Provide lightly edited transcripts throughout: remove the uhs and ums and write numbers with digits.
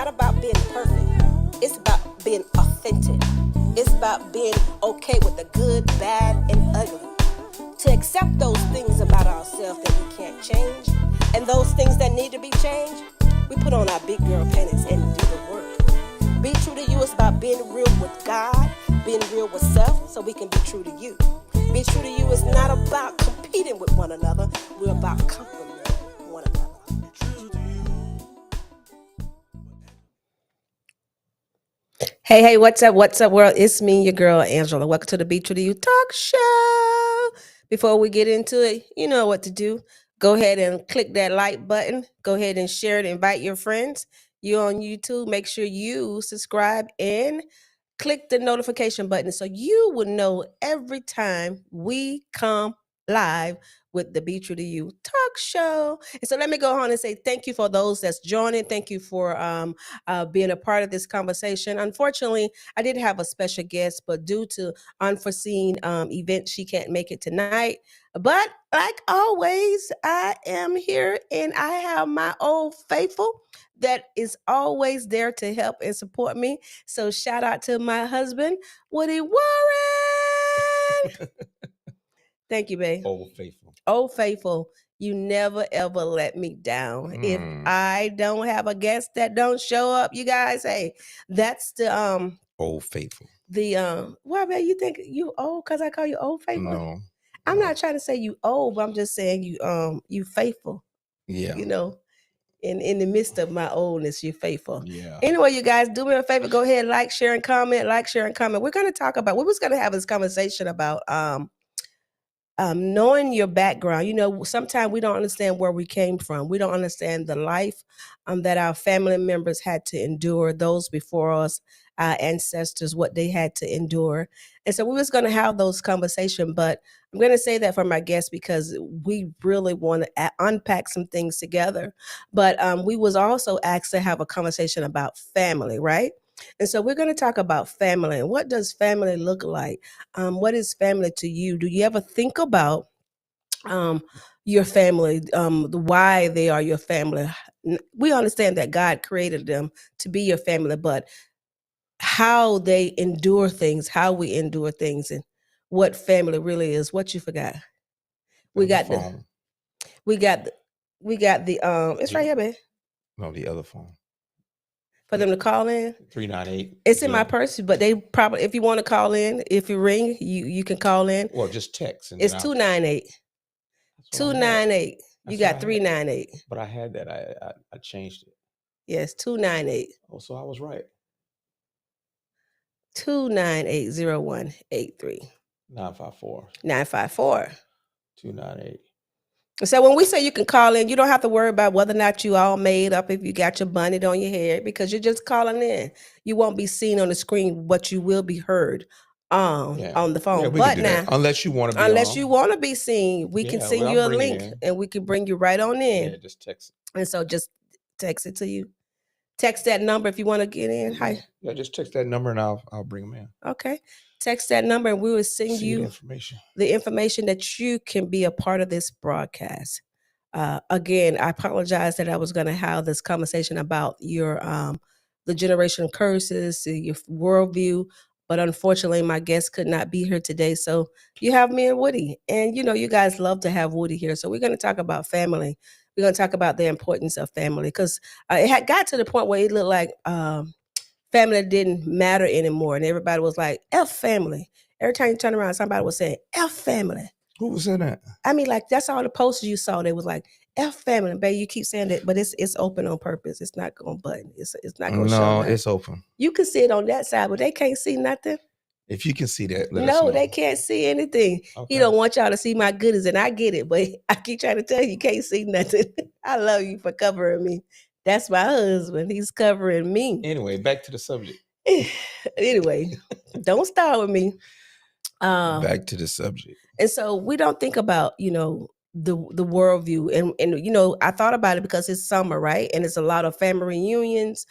not about being perfect. It's about being authentic. It's about being okay with the good, bad, and ugly. To accept those things about ourselves that we can't change, and those things that need to be changed, we put on our big girl panties and do the work. Be true to you is about being real with God, being real with self, so we can be true to you. Be true to you is not about competing with one another. We're about complimenting one another. Hey, what's up, world? It's me, your girl, Angela. Welcome to the Be True to You talk show. Before we get into it, you know what to do. Go ahead and click that like button. Go ahead and share it. Invite your friends. You on YouTube, make sure you subscribe and click the notification button so you will know every time we come live with the Be True to You talk show. And so let me go on and say thank you for those that's joining. Thank you for being a part of this conversation. Unfortunately, I did have a special guest, but due to unforeseen events, she can't make it tonight. But like always, I am here and I have my old faithful that is always there to help and support me. So shout out to my husband, Woody Warren. Thank you, babe. Old faithful. Old faithful, you never ever let me down. If I don't have a guest that don't show up, you guys, hey, that's the Old faithful. Well, man, you think you old because I call you old faithful? No. I'm not trying to say you old, but I'm just saying you faithful. Yeah. You know, in the midst of my oldness, you're faithful. Yeah. Anyway, you guys, do me a favor, go ahead, like, share, and comment. We're gonna talk about we was gonna have this conversation about knowing your background. You know, sometimes we don't understand where we came from. We don't understand the life that our family members had to endure, those before us, our ancestors, what they had to endure. And so we was going to have those conversations, but I'm going to say that for my guests because we really want to unpack some things together. But we was also asked to have a conversation about family, right? And so we're going to talk about family and what does family look like? What is family to you? Do you ever think about your family, why they are your family? We understand that God created them to be your family, but how they endure things, how we endure things, and what family really is. What you forgot? We got the phone. we got the it's right here, man. No, the other phone. For them to call in. 398. It's in my purse, but they probably, if you want to call in, if you ring, you can call in. Well, just text. It's 298. 298. You got 398. But I had that. I changed it. Yes, 298. Oh, so I was right. 298-0183. 954. 954. 298. So when we say you can call in, you don't have to worry about whether or not you all made up if you got your bonnet on your head, because you're just calling in. You won't be seen on the screen, but you will be heard on the phone. Yeah, we but can do now, that. Unless you want to be unless you want to be seen, we can Yeah, send well, you I'll a bring it link in. and we can bring you right on in. Yeah, just text it. And so just text it to you. Text that number if you want to get in. Hi. Yeah, just text that number and I'll bring them in. Okay. Text that number and we will send See you the information that you can be a part of this broadcast. Again, I apologize that I was going to have this conversation about your the generational curses, your worldview, but unfortunately, my guest could not be here today. So you have me and Woody, and you know you guys love to have Woody here. So we're going to talk about family. We're going to talk about the importance of family because it had got to the point where it looked like family didn't matter anymore, and everybody was like, "F family." Every time you turn around, somebody was saying, "F family." Who was saying that? I mean, like that's all the posters you saw. They was like F family, baby. You keep saying that, but it's open on purpose. It's not going button. It's not going to show. No, it's open. You can see it on that side, but they can't see nothing. If you can see that, let us know. No, they can't see anything. Okay. He don't want y'all to see my goodies, and I get it, but I keep trying to tell you can't see nothing. I love you for covering me. That's my husband. He's covering me. Anyway, back to the subject. Anyway, don't start with me. Back to the subject. And so we don't think about, you know, the worldview. And you know, I thought about it because it's summer, right? And it's a lot of family reunions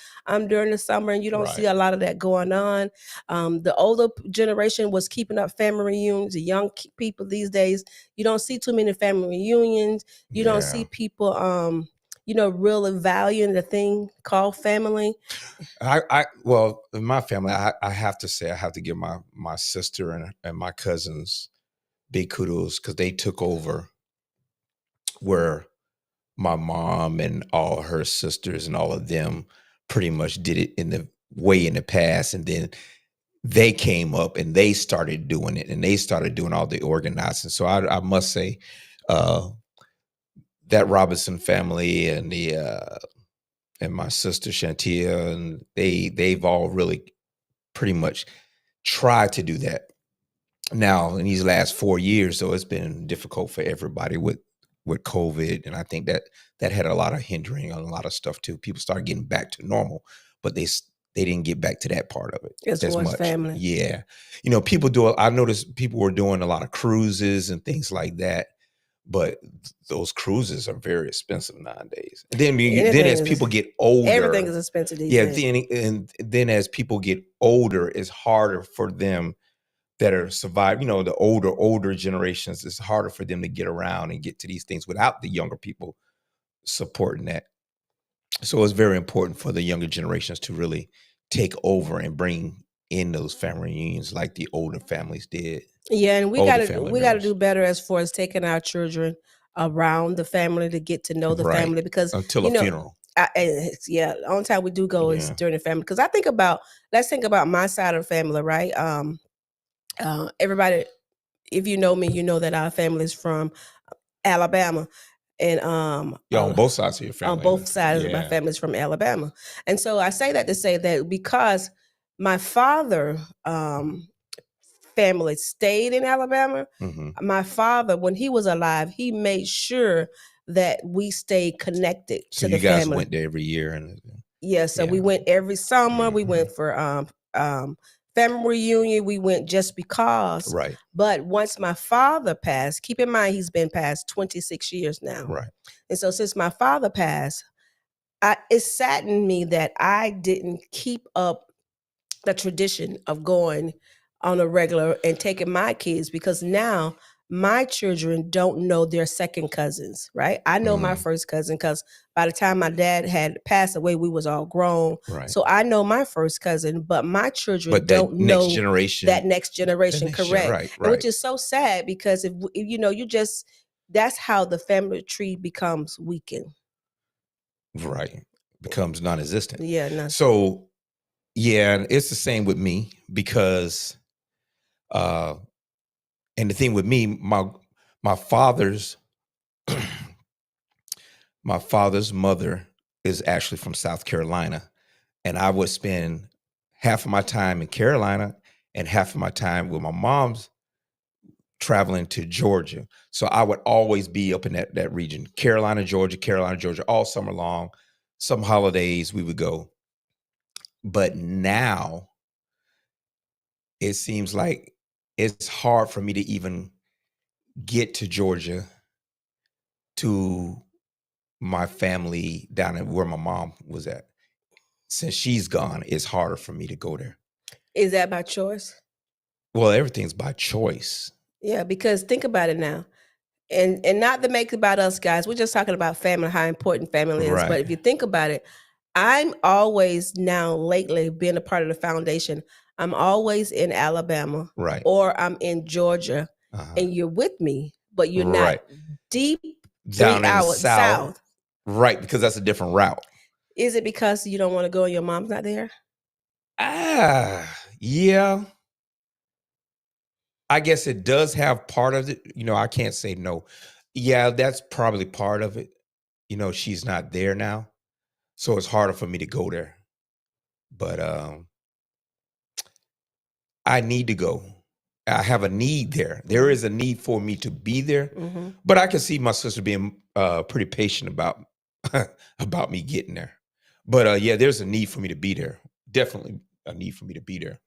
during the summer, and you don't see a lot of that going on. The older generation was keeping up family reunions. The young people these days, you don't see too many family reunions. You don't see people really valuing the thing called family? Well, in my family, I have to say, I have to give my sister and my cousins big kudos, because they took over where my mom and all her sisters and all of them pretty much did it in the past. And then they came up and they started doing it, and they started doing all the organizing. So I must say, that Robinson family and and my sister Shantia, and they've all really pretty much tried to do that. Now, in these last 4 years, though, it's been difficult for everybody with COVID, and I think that had a lot of hindering on a lot of stuff too. People started getting back to normal, but they didn't get back to that part of it as much. Family. Yeah, I noticed people were doing a lot of cruises and things like that, but those cruises are very expensive nowadays. And then as people get older, everything is expensive these days. Then as people get older, it's harder for them that are survived, the older generations. It's harder for them to get around and get to these things without the younger people supporting that. So it's very important for the younger generations to really take over and bring in those family reunions like the older families did. Yeah, and we gotta do better as far as taking our children around the family to get to know the family, because until a funeral. The only time we do go is during the family. Because let's think about my side of the family, right? Everybody, if you know me, you know that our family is from Alabama. And on both sides of your family. On both sides of my family is from Alabama. And so I say that to say that because my father family stayed in Alabama, my father, when he was alive, he made sure that we stayed connected to the family. So you guys went there every year? So we went every summer. We went for family reunion. We went just because. Right. But once my father passed, keep in mind he's been passed 26 years now. Right. And so since my father passed, it saddened me that I didn't keep up the tradition of going on a regular and taking my kids, because now my children don't know their second cousins, right? I know my first cousin because by the time my dad had passed away, we was all grown. Right. So I know my first cousin, but my children don't know that next generation, correct? Right. Which is so sad, because if that's how the family tree becomes weakened. Right. Becomes non-existent. Yeah. So, yeah, it's the same with me, because and the thing with me, my father's mother is actually from South Carolina, and I would spend half of my time in Carolina and half of my time with my mom's traveling to Georgia. So I would always be up in that region, Carolina, Georgia, all summer long. Some holidays we would go. But now it seems like it's hard for me to even get to Georgia, to my family down at where my mom was at. Since she's gone, it's harder for me to go there. Is that by choice? Well, everything's by choice. Yeah, because think about it now. And not to make it about us guys. We're just talking about family, how important family is. Right. But if you think about it, I'm always now lately being a part of the foundation. I'm always in Alabama, right, or I'm in Georgia, and you're with me, but you're not deep down 3 hours south. Right, because that's a different route. Is it because you don't want to go and your mom's not there? Yeah. I guess it does have part of it. I can't say no. Yeah, that's probably part of it. She's not there now, so it's harder for me to go there. But I need to go. I have a need there. There is a need for me to be there. But I can see my sister being pretty patient about about me getting there. But yeah, there's a need for me to be there. Definitely a need for me to be there.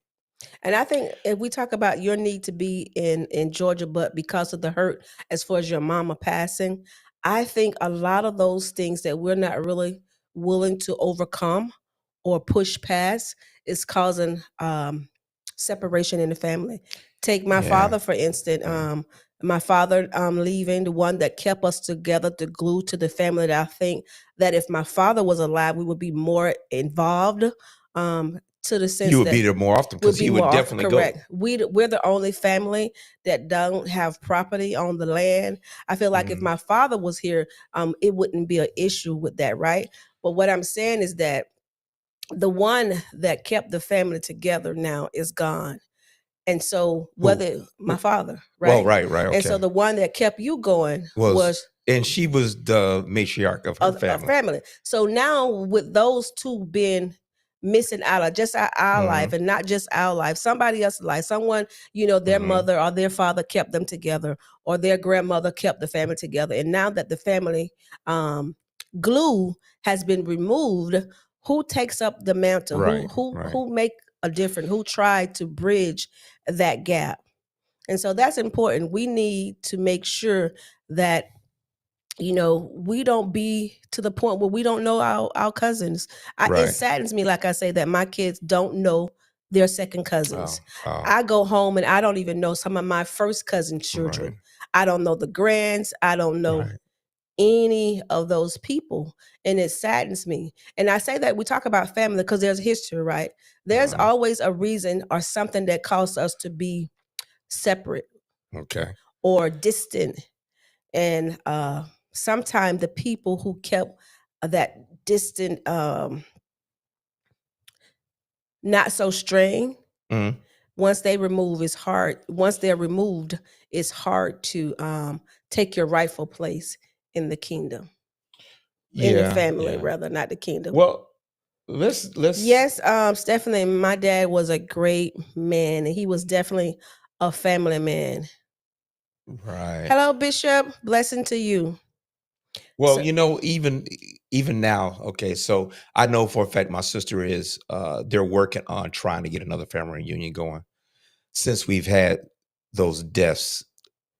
And I think if we talk about your need to be in Georgia, but because of the hurt as far as your mama passing, I think a lot of those things that we're not really willing to overcome or push past is causing separation in the family. Take my father, for instance. my father leaving, the one that kept us together, the glue to the family. That I think that if my father was alive, we would be more involved. To the sense You would that be there more often would because be he more would often definitely go. correct. We're the only family that don't have property on the land. I feel like if Mhm. my father was here, it wouldn't be an issue with that, right? But what I'm saying is that the one that kept the family together now is gone. And so Who? whether my father, Well, right? right, And so okay. the one that kept you going Was and she was the matriarch of her a family. family. So now with those two being missing out of just our life, Mhm. and not just our life, somebody else's life, someone, you know, their Mhm. mother or their father kept them together, or their grandmother kept the family together. And now that the family glue has been removed, who takes up the mantle? Right, Who right. who make a difference? Who tried to bridge that gap? And so that's important. We need to make sure that, you know, we don't be to the point where we don't know our cousins. It Right. saddens me, like I say, that my kids don't know their second cousins. Oh, I go home and I don't even know some of my first cousin children. right, I don't know the grands. I don't know right. any of those people. And it saddens me. And I say that we talk about family because there's history, right? There's Uh-huh. always a reason or something that caused us to be separate Okay. or distant. And sometimes the people who kept that distant, not so strained, Mhm. once they remove, it's hard. Once they're removed, it's hard to take your rightful place in the kingdom, in the Yeah, family, yeah. rather, not the kingdom. Well, let's Yes, Stephanie, my dad was a great man, and he was definitely a family man. right. Hello, Bishop. Blessing to you. Well, So, you know, even now, okay, so I know for a fact my sister is they're working on trying to get another family reunion going since we've had those deaths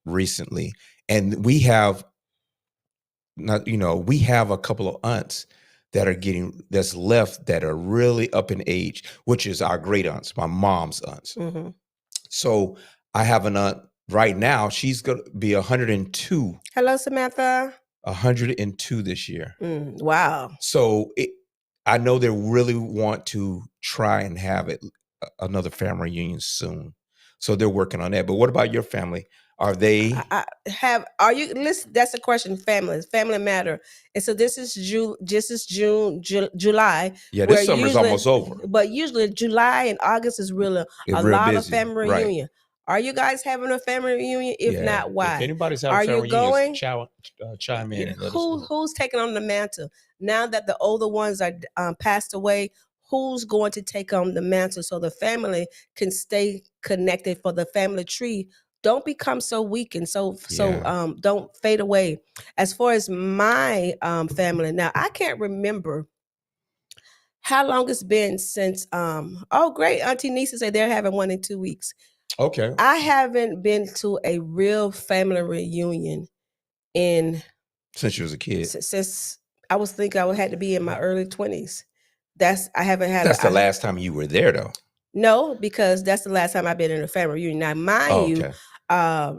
recently. And we have not, you know, we have a couple of aunts that are getting that's left that are really up in age, which is our great aunts, my mom's aunts. mhm. So I have an aunt right now, she's gonna be 102, Hello, Samantha. 102 this year. Wow. So I know they really want to try and have another family reunion soon. So they're working on that. But what about your family? Are they? Are you listen? That's a question. Family matter. And so this is July, Yeah, where this summer's usually, almost over. but usually July and August is really It's a real lot of busy, family right? reunion. Are you guys having a family reunion? If Yeah. not, If why? anybody's having Are a you family reunion, going? chime in and let us know. Who's taking on the mantle now that the older ones are passed away? Who's going to take on the mantle so the family can stay connected, for the family tree don't become so weak and Yeah. don't fade away. As far as my family, now I can't remember how long it's been since oh great, Auntie Nisa said they're having one in 2 weeks. Okay. I haven't been to a real family reunion in Since you was a kid. since I was thinking I would had to be in my early 20s. I haven't had That's the last time you were there, though. no, because that's the last time I've been in a family reunion. Now, mind Oh, you, okay.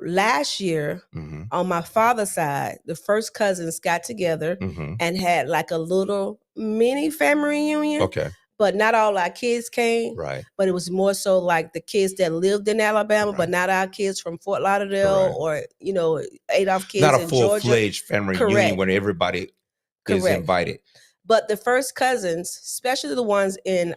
last year Mm-hmm. on my father's side, the first cousins got together Mm-hmm. and had like a little mini family reunion. Okay. But not all our kids came. Right. But it was more so like the kids that lived in Alabama, Right. but not our kids from Fort Lauderdale, Correct. or Adolph kids Not a in Georgia. full-fledged family reunion Correct. where everybody is Correct. invited. But the first cousins, especially the ones in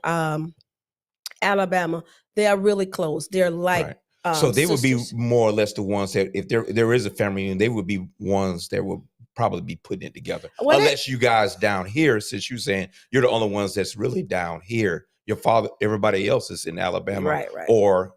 Alabama, they are really close. They're like Right. So they would be sisters. more or less the ones that, if there is a family reunion, they would be ones that will probably be putting it together. Well, Unless you guys down here, since you're saying you're the only ones that's really down here, your father, everybody else is in Alabama right. or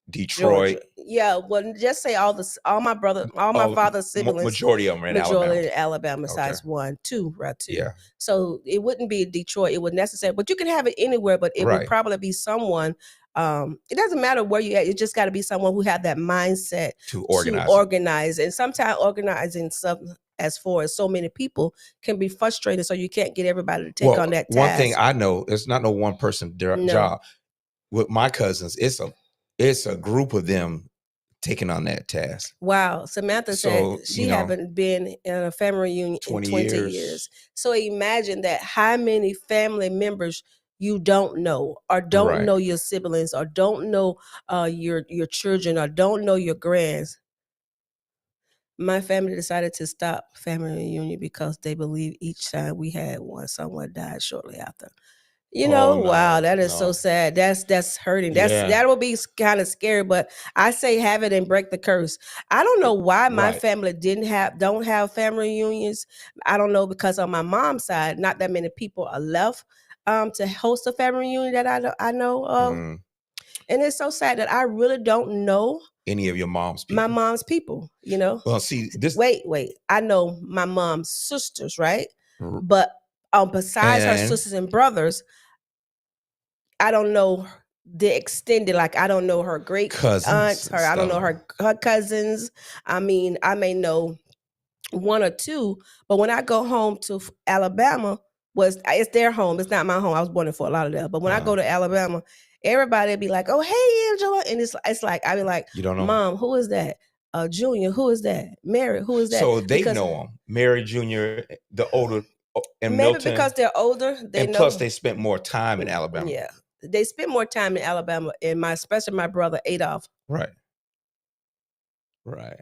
Detroit. Georgia. Yeah, well, just say all my father's siblings, Majority of them are in majority Alabama. in Alabama, Okay. size 2. Yeah. So it wouldn't be Detroit. It would necessarily, but you can have it anywhere. But it Right. would probably be someone. It doesn't matter where you at. It just got to be someone who had that mindset To to organize. And sometimes organizing stuff as far as so many people can be frustrating. So you can't get everybody to take on that task. One thing I know, it's not no one person No. job. With my cousins, it's a group of them taking on that task. Wow. Samantha So, said she you know, haven't been in a family reunion in 20 20 years. years. So imagine that how many family members you don't know, or don't Right. know your siblings, or don't know your children, or don't know your grands. My family decided to stop family reunion because they believe each time we had one, someone died shortly after. You know, Oh, wow, no, that is so no. sad. That's hurting. Yeah. That will be kind of scary, but I say have it and break the curse. I don't know why my Right. family don't have family reunions. I don't know, because on my mom's side, not that many people are left to host a family reunion that I know of. Mm. And it's so sad that I really don't know Any of your mom's people. my mom's people, you know. Well, see, this. Wait. I know my mom's sisters, right? R- But besides her And- sisters and brothers, I don't know the extended, like I don't know her great Cousins aunts, and I don't know stuff. her cousins. I mean, I may know one or two, but when I go home to Alabama, it's their home. It's not my home. I was born in Fort Lauderdale, but when I go to Alabama, everybody be like, "Oh, hey, Angela," and it's like I be like, You don't know? "Mom, who is that? Junior, who is that? Mary, who is that?" So they Because know them. Mary Jr., the older, and maybe Milton. because they're older, they and know. plus they spent more time in Alabama. Yeah, they spent more time in Alabama, and especially my brother Adolph. Right. Right.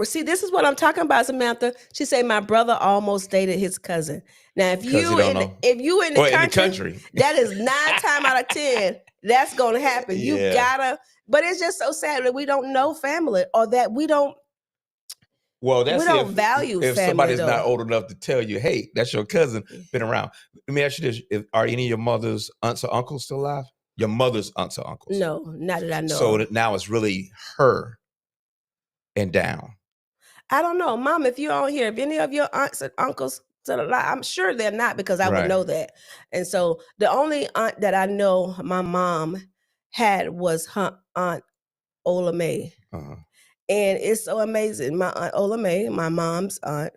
See, this is what I'm talking about, Samantha. She said my brother almost dated his cousin. Now, if you in the country, that is 9 times out of 10 that's going to happen. Yeah. You gotta, but it's just so sad that we don't know family, or that we don't. Well, that's we don't value if family, somebody's though. not old enough to tell you, hey, that's your cousin, been around. Let me ask you this: are any of your mother's aunts or uncles still alive? Your mother's aunts or uncles? No, not that I know. So of. now it's really her and down. I don't know, Mom. If you're on here, if any of your aunts and uncles still alive, I'm sure they're not, because I would know that. And so the only aunt that I know my mom had was her aunt Ola May. Uh-huh. And it's so amazing. My aunt Ola May, my mom's aunt,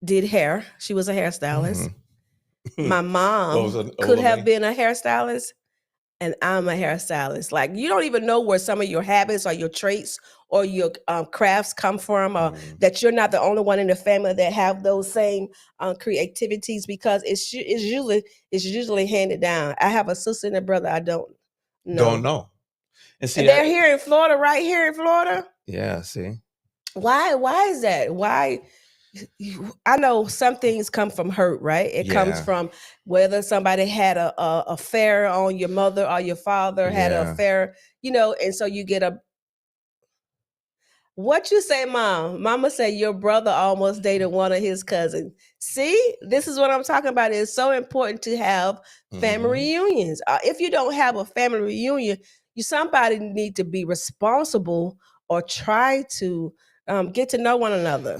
did hair. She was a hairstylist. Mm-hmm. My mom could have been a hairstylist, and I'm a hairstylist. Like, you don't even know where some of your habits or your traits or your crafts come from, or that you're not the only one in the family that have those same creativities, because it's usually handed down. I have a sister and a brother I don't know. Don't know. And see, they're here in Florida, right here in Florida. Yeah, see. Why is that? Why? I know some things come from hurt, right? It comes from whether somebody had a affair on your mother, or your father had an affair, and so you get a. What you say, Mom? Mama said your brother almost dated one of his cousins. See, this is what I'm talking about. It's so important to have family reunions. If you don't have a family reunion, somebody need to be responsible, or try to get to know one another.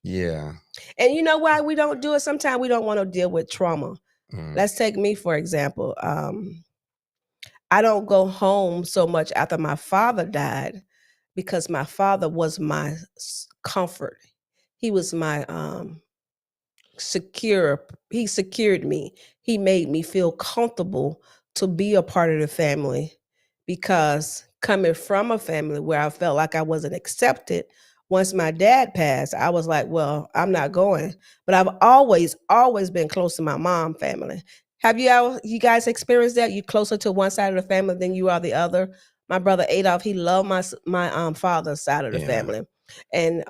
Yeah. And you know why we don't do it? Sometimes we don't want to deal with trauma. Let's take me, for example. I don't go home so much after my father died, because my father was my comfort. He was my he secured me. He made me feel comfortable to be a part of the family, because coming from a family where I felt like I wasn't accepted, once my dad passed, I was like, well, I'm not going. But I've always been close to my mom family. Have you guys experienced that? You closer to one side of the family than you are the other? My brother Adolph, he loved my father's side of the family. And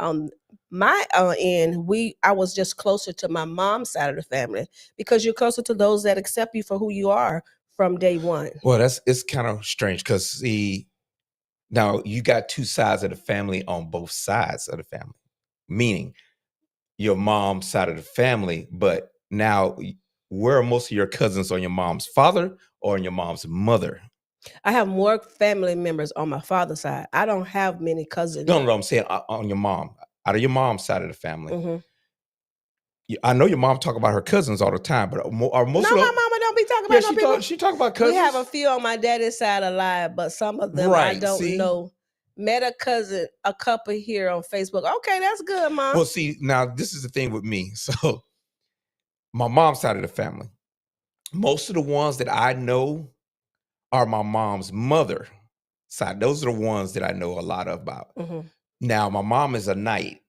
my end, I was just closer to my mom's side of the family, because you're closer to those that accept you for who you are from day one. Well, it's kind of strange, because see, now you got two sides of the family on both sides of the family, meaning your mom's side of the family, but now where are most of your cousins, on your mom's father or on your mom's mother? I have more family members on my father's side. I don't have many cousins. No, I'm saying on your mom, out of your mom's side of the family. I know your mom talk about her cousins all the time, but are most my mama don't be talking about no people. She talk about cousins. We have a few on my daddy's side alive, but some of them I don't know. Met a cousin, a couple here on Facebook. Okay, that's good, Mom. Well, see, now this is the thing with me. So my mom's side of the family, most of the ones that I know are my mom's mother side. Those are the ones that I know a lot about. Mm-hmm. Now, my mom is a Knight.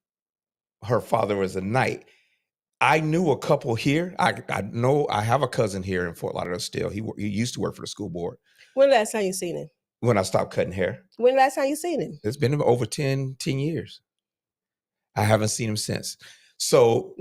Her father was a Knight. I knew a couple here. I know I have a cousin here in Fort Lauderdale still. He used to work for the school board. When last time you seen him? When I stopped cutting hair. When last time you seen him? It's been over 10 years. I haven't seen him since. So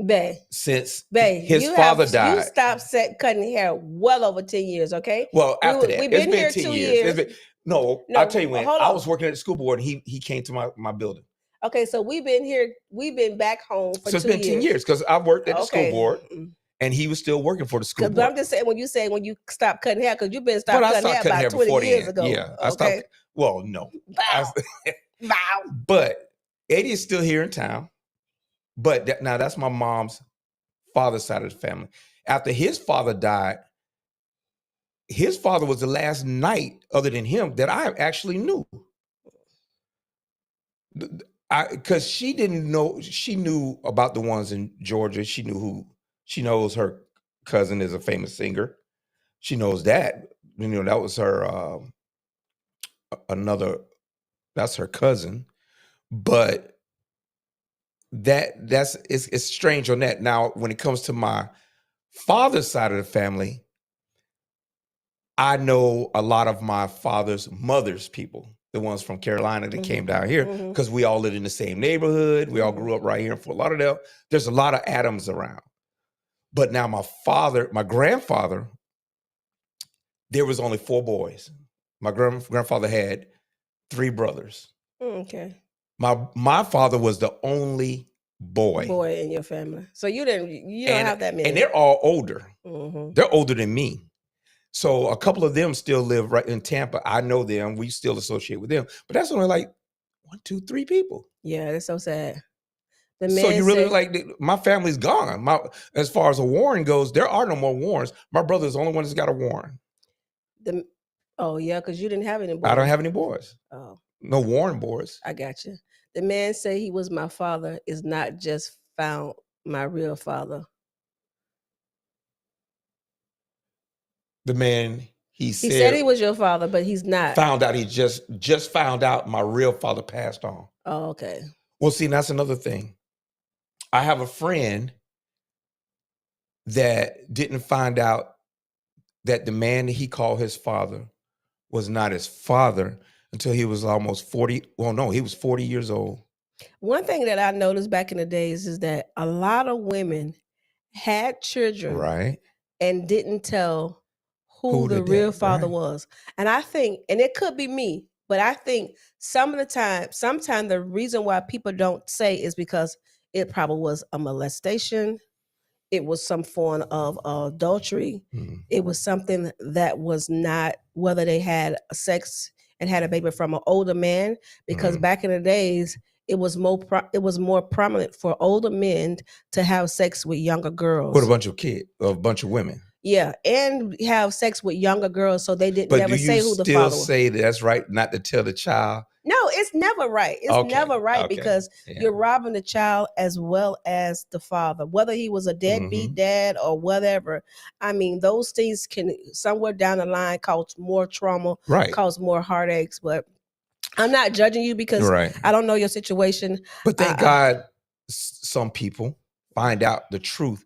since his father died. You stopped cutting hair well over 10 years, okay? Well, after that. We've been here 10 2 years. years. No, I'll tell you when. I was working at the school board and he came to my building. Okay, so we've been back home for 2 years. So it's been 10 years because I worked at the school board and he was still working for the school board. But I'm just saying when you stopped cutting hair, because you've been cutting hair about 20 years ago. Yeah, I stopped. Well, no. Wow. But Eddie is still here in town. But now that's my mom's father's side of the family. After his father died, his father was the last Knight other than him that I actually knew. Because she didn't know, she knew about the ones in Georgia. She knows her cousin is a famous singer. She knows that. That was her that's her cousin. But it's strange on that. Now, when it comes to my father's side of the family, I know a lot of my father's mother's people, the ones from Carolina that came down here, because we all lived in the same neighborhood. We all grew up right here in Fort Lauderdale. There's a lot of Adams around. But now my grandfather, there was only 4 boys. My grandfather had 3 brothers. Okay. My father was the only boy in your family. So you don't have that many. And they're all older. They're older than me. So a couple of them still live right in Tampa. I know them. We still associate with them. But that's only like 1, 2, 3 people. Yeah, that's so sad. So you really my family's gone. As far as a Warren goes, there are no more Warrens. My brother's the only one that's got a Warren. Because you didn't have any boys. I don't have any boys. Oh. No Warren boys. I got you. The man say he was my father is not just found my real father. The man, he said he was your father, but he's not. Found out he just found out my real father passed on. Oh, okay. Well, see, that's another thing. I have a friend that didn't find out that the man that he called his father was not his father until he was almost 40. Well, no, he was 40 years old. One thing that I noticed back in the days is that a lot of women had children, right, and didn't tell who the real father was. And I think, and it could be me, but I think sometimes the reason why people don't say is because it probably was a molestation. It was some form of adultery. It was something that was not, whether they had sex and had a baby from an older man, because back in the days, it was more prominent for older men to have sex with younger girls. With a bunch of women. Yeah, and have sex with younger girls, so they didn't never say who the father was. But do you still say that's right not to tell the child? No, it's never right. It's never right because you're robbing the child as well as the father, whether he was a deadbeat dad or whatever. I mean, those things can somewhere down the line cause more trauma, cause more heartaches. But I'm not judging you because I don't know your situation. But thank God some people find out the truth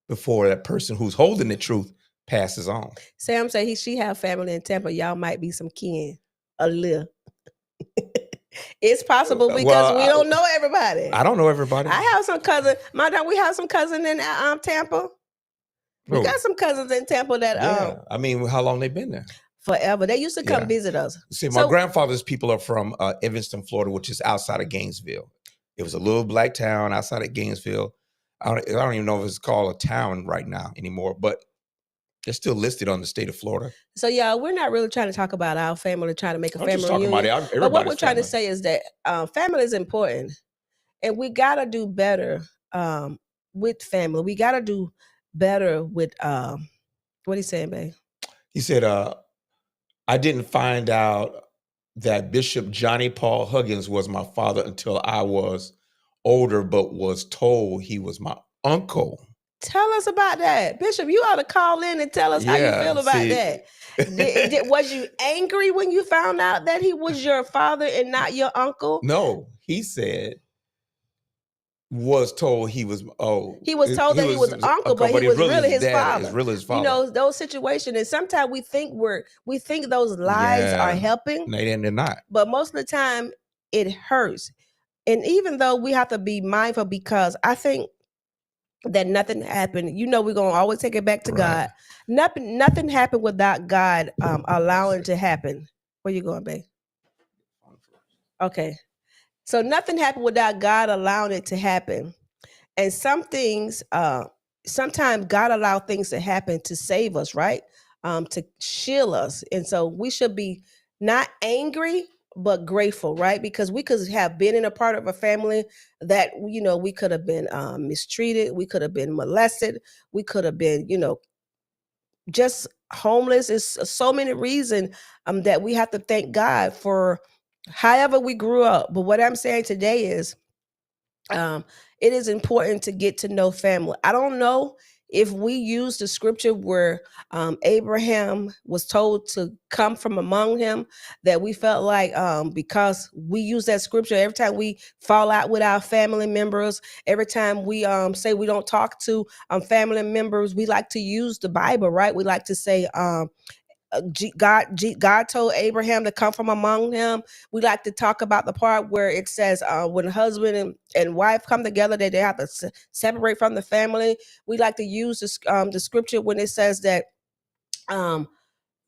before that person who's holding the truth passes on. Sam said she have family in Tampa. Y'all might be some kin. A little. It's possible because we don't know everybody. I don't know everybody. I have some cousins. We have some cousins in Tampa. We got some cousins in Tampa that I mean, how long they been there? Forever. They used to come visit us. See, my grandfather's people are from Evanston, Florida, which is outside of Gainesville. It was a little black town outside of Gainesville. I don't even know if it's called a town right now anymore, but they're still listed on the state of Florida. So, y'all, we're not really trying to talk about our family, trying to make a family reunion. But what we're trying to say is that family is important, and we got to do better with family. We got to do better with what he saying, babe? He said, I didn't find out that Bishop Johnny Paul Huggins was my father until I was older, but was told he was my uncle. Tell us about that, Bishop. You ought to call in and tell us how you feel about that. Was you angry when you found out that he was your father and not your uncle? No, he said was told he was he was told that he was uncle, but he was really his father. It's really his father. You know, those situations, and sometimes we think those lies are helping. They're not. But most of the time it hurts. And even though we have to be mindful, because I think that nothing happened. You know, we're gonna always take it back to God. Nothing happened without God allowing it to happen. Where you going, babe? Okay. So nothing happened without God allowing it to happen. And some things, sometimes God allowed things to happen to save us, right? To shield us. And so we should be not angry, but grateful, right? Because we could have been in a part of a family that, you know, we could have been mistreated. We could have been molested. We could have been, you know, just homeless. It's so many reasons that we have to thank God for however we grew up. But what I'm saying today is, it is important to get to know family. I don't know if we use the scripture where Abraham was told to come from among him, that we felt like because we use that scripture every time we fall out with our family members, every time we say we don't talk to family members, we like to use the Bible, right? We like to say God told Abraham to come from among them. We like to talk about the part where it says when husband and wife come together, that they have to separate from the family. We like to use the scripture when it says that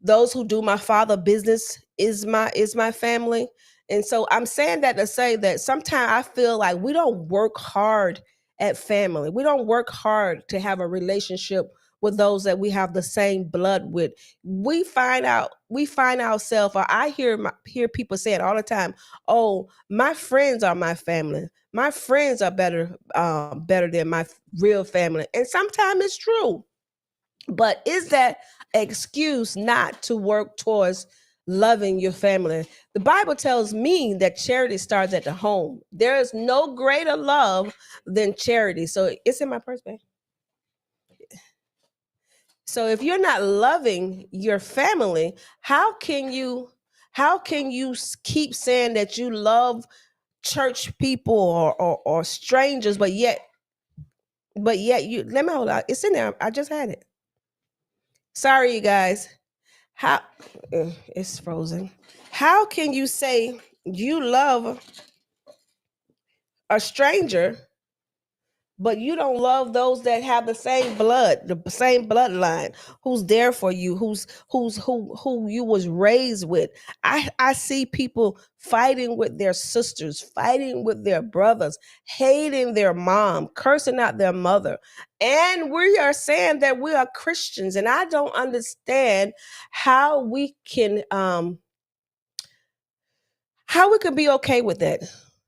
those who do my father business is my family. And so I'm saying that to say that sometimes I feel like we don't work hard at family. We don't work hard to have a relationship with those that we have the same blood with. We find ourselves, or I hear people say it all the time, oh, my friends are my family. My friends are better than my real family. And sometimes it's true. But is that excuse not to work towards loving your family? The Bible tells me that charity starts at the home. There is no greater love than charity. So it's in my purse, babe. So if you're not loving your family, how can you keep saying that you love church people or strangers, but yet you, let me hold on. It's in there. I just had it. Sorry, you guys. How it's frozen. How can you say you love a stranger, but you don't love those that have the same blood, the same bloodline, who's there for you, who you was raised with? I see people fighting with their sisters, fighting with their brothers, hating their mom, cursing out their mother. And we are saying that we are Christians, and I don't understand how we can be okay with that.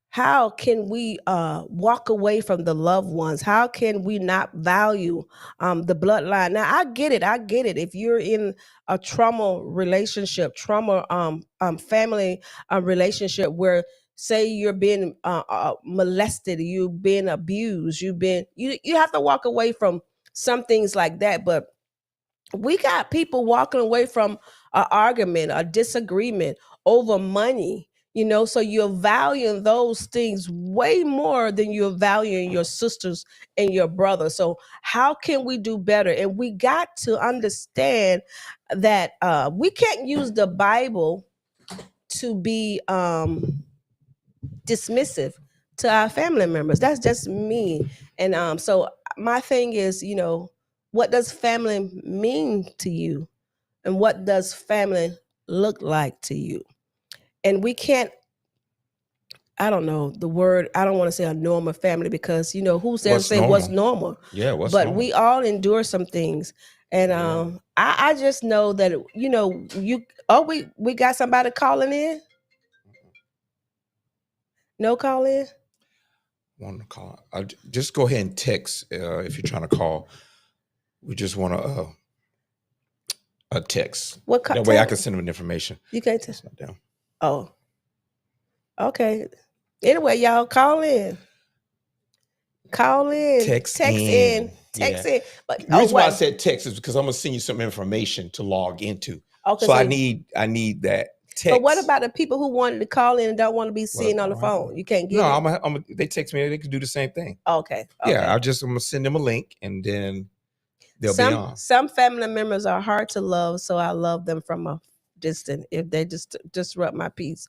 How can we walk away from the loved ones? How can we not value the bloodline? Now, I get it. If you're in a trauma relationship, family relationship where, say, you're being molested, you've been abused, you have to walk away from some things like that. But we got people walking away from an argument, a disagreement over money. You know, so you're valuing those things way more than you're valuing your sisters and your brother. So how can we do better? And we got to understand that we can't use the Bible to be dismissive to our family members. That's just me. And so my thing is, you know, what does family mean to you? And what does family look like to you? And we can't, I don't know the word. I don't want to say a normal family, because, you know, who's there to say what's normal? Yeah, but normal? We all endure some things. And I just know that, you know, we got somebody calling in. No call in? Want to call? Just go ahead and text if you're trying to call. We just want a text. That way I can send them information. You can't text down. Oh, okay. Anyway, y'all call in. Text in. Yeah. texting. But The reason why I what? said text is because I'm gonna send you some information to log into. Okay, So I so need that text. but what about the people who wanted to call in and don't want to be Well, seen on the all right. phone? You can't get No, it. they text me. They can do the same thing. Okay. Yeah, I'm gonna send them a link and then they'll be on. Some family members are hard to love, so I love them from a distance if they just disrupt my peace.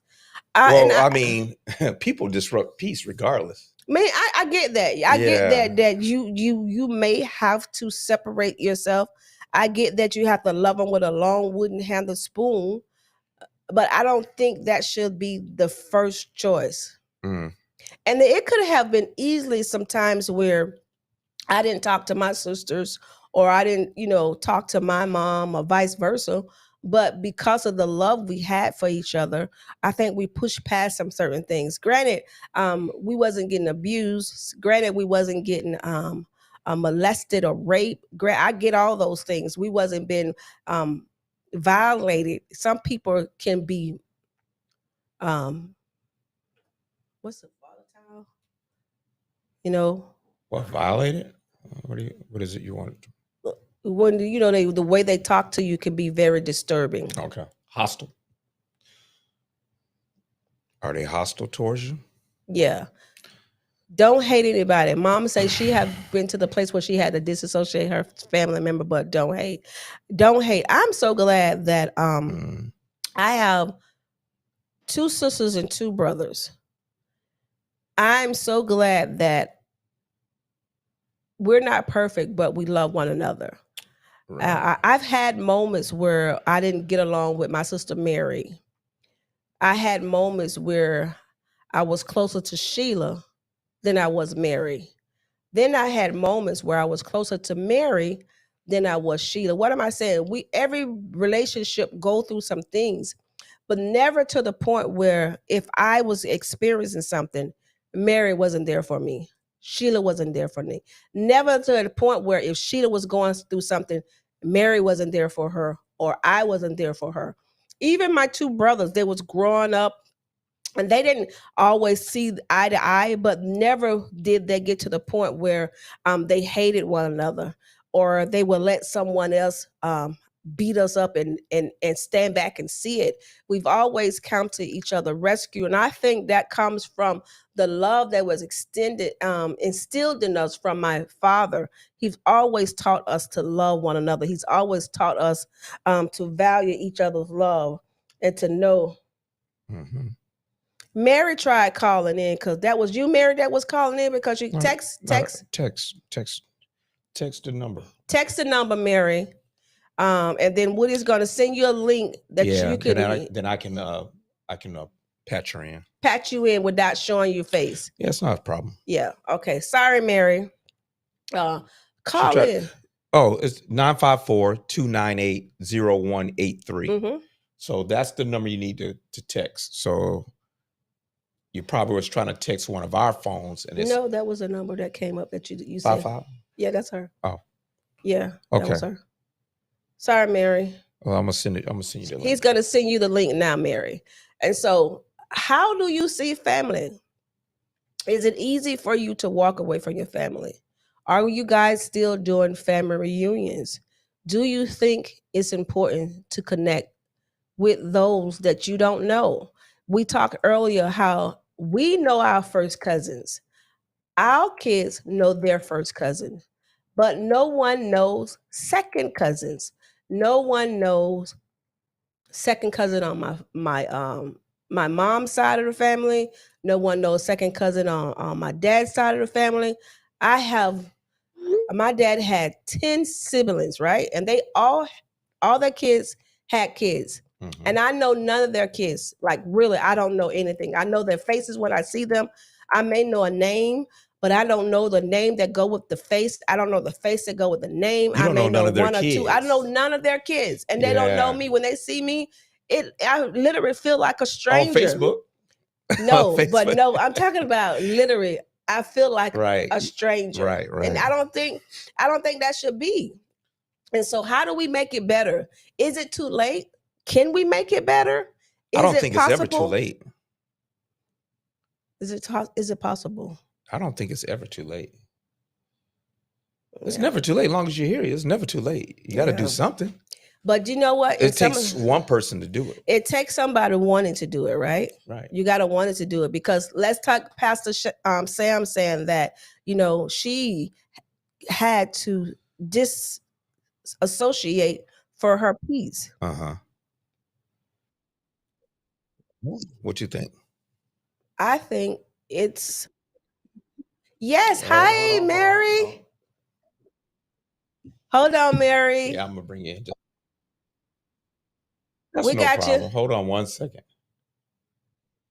I mean, people disrupt peace regardless. I get that. I get that you may have to separate yourself. I get that you have to love them with a long wooden handled spoon, but I don't think that should be the first choice. Mm. And it could have been easily sometimes where I didn't talk to my sisters or I didn't, talk to my mom or vice versa. But because of the love we had for each other, I think we pushed past some certain things. Granted, we wasn't getting abused. Granted, we wasn't getting molested or raped. I get all those things. We wasn't being violated. Some people can be, what's the volatile? What, violated? What is it you want? When the way they talk to you can be very disturbing. Okay. Hostile. Are they hostile towards you? Yeah. Don't hate anybody. Mom says she have been to the place where she had to disassociate her family member, but don't hate. Don't hate. I'm so glad that I have 2 sisters and 2 brothers. I'm so glad that we're not perfect, but we love one another. Right. I've had moments where I didn't get along with my sister Mary. I had moments where I was closer to Sheila than I was Mary. Then I had moments where I was closer to Mary than I was Sheila. What am I saying? Every relationship go through some things, but never to the point where if I was experiencing something, Mary wasn't there for me. Sheila wasn't there for me. Never to the point where if Sheila was going through something, Mary wasn't there for her or I wasn't there for her. Even my 2 brothers, they was growing up and they didn't always see eye to eye, but never did they get to the point where they hated one another or they would let someone else beat us up and stand back and see it. We've always come to each other rescue. And I think that comes from the love that was instilled in us from my father. He's always taught us to love one another. He's always taught us to value each other's love and to know. Mm-hmm. Mary tried calling in because that was you, Mary, that was calling in because you text the number. Text the number, Mary. And then Woody's going to send you a link that you can. Then I can patch her in. Patch you in without showing your face. Yeah, it's not a problem. Yeah. Okay. Sorry, Mary. Call in. Oh, it's 954-298-0183. Mm-hmm. So that's the number you need to text. So you probably was trying to text one of our phones, and it's no, that was a number that came up that you said. 55? Yeah, that's her. Oh, yeah. Okay. That was her. Sorry, Mary. Well, I'm gonna send you the link. He's gonna send you the link now, Mary. And so, how do you see family? Is it easy for you to walk away from your family? Are you guys still doing family reunions? Do you think it's important to connect with those that you don't know? We talked earlier how we know our first cousins. Our kids know their first cousin, but no one knows second cousins. No one knows second cousin on my mom's side of the family. No one knows second cousin on my dad's side of the family. My dad had 10 siblings, right? And they all their kids had kids. Mm-hmm. And I know none of their kids. Like, really, I don't know anything. I know their faces when I see them. I may know a name, but I don't know the name that go with the face. I don't know the face that go with the name. I may know one or two. I know none of their kids. And they don't know me. When they see me, I literally feel like a stranger. On Facebook? No, but no, I'm talking about literally. I feel like a stranger. Right. And I don't think that should be. And so how do we make it better? Is it too late? Can we make it better? I don't think it's ever too late. Is it possible? I don't think it's ever too late. It's never too late. As long as you're here, it's never too late. You got to do something. But you know what? It takes one person to do it. It takes somebody wanting to do it, right? Right. You got to want it to do it, because let's talk Pastor Sam saying that, she had to disassociate for her peace. Uh-huh. What you think? I think it's yes. Hi, Mary. Hold on, Mary. Yeah, I'm gonna bring you in. That's we no got problem. you. Hold on 1 second.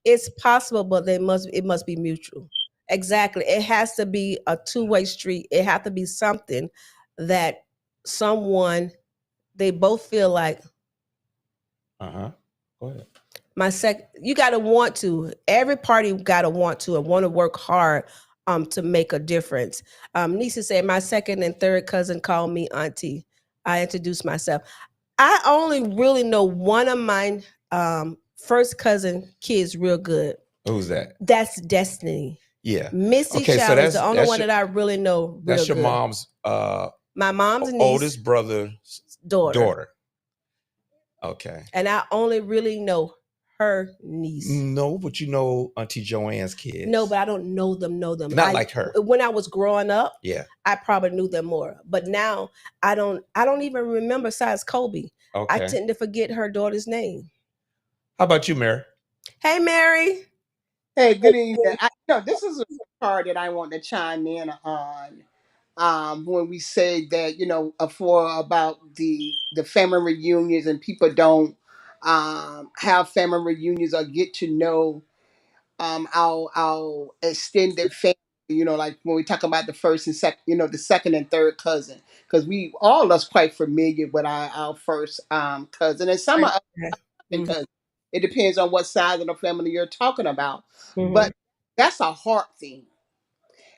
It's possible, but it must be mutual. Exactly. It has to be a two-way street. It has to be something that they both feel like. Uh-huh. Go ahead. You got to want to. Every party got to want to and want to work hard to make a difference. Nisa said, my second and third cousin called me auntie. I introduced myself. I only really know one of my first cousin kids real good. Who's that? That's Destiny. Yeah. Missy Child is the only one that I really know real That's your good. mom's my mom's niece, oldest brother's daughter. Okay. And I only really know her niece. No, but you know Auntie Joanne's kids. No, but I don't know them. Not like her. When I was growing up, yeah, I probably knew them more. But now I don't even remember besides Kobe. Okay. I tend to forget her daughter's name. How about you, Mary? Hey, Mary. Hey, good evening. This is a part that I want to chime in on. When we say that, for about the family reunions, and people don't have family reunions or get to know our extended family. Like when we talk about the first and second, the second and third cousin, because we all of us quite familiar with our first cousin, and some of us because it depends on what side of the family you're talking about. Mm-hmm. But that's a heart thing.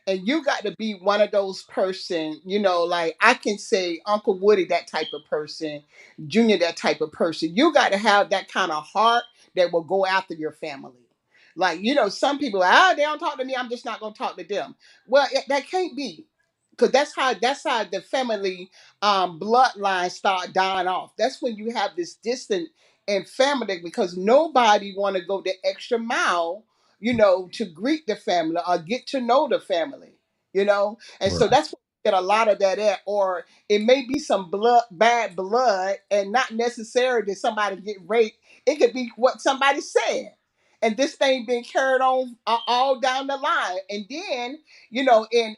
And you got to be one of those person, like I can say Uncle Woody, that type of person, Junior, that type of person. You got to have that kind of heart that will go after your family. Like, some people, they don't talk to me, I'm just not going to talk to them. Well, that can't be. Because that's how the family bloodline start dying off. That's when you have this distant and family, because nobody want to go the extra mile, to greet the family or get to know the family, and right. So that's where you get a lot of that at. Or it may be some bad blood, and not necessarily that somebody get raped. It could be what somebody said. And this thing being carried on all down the line. And then,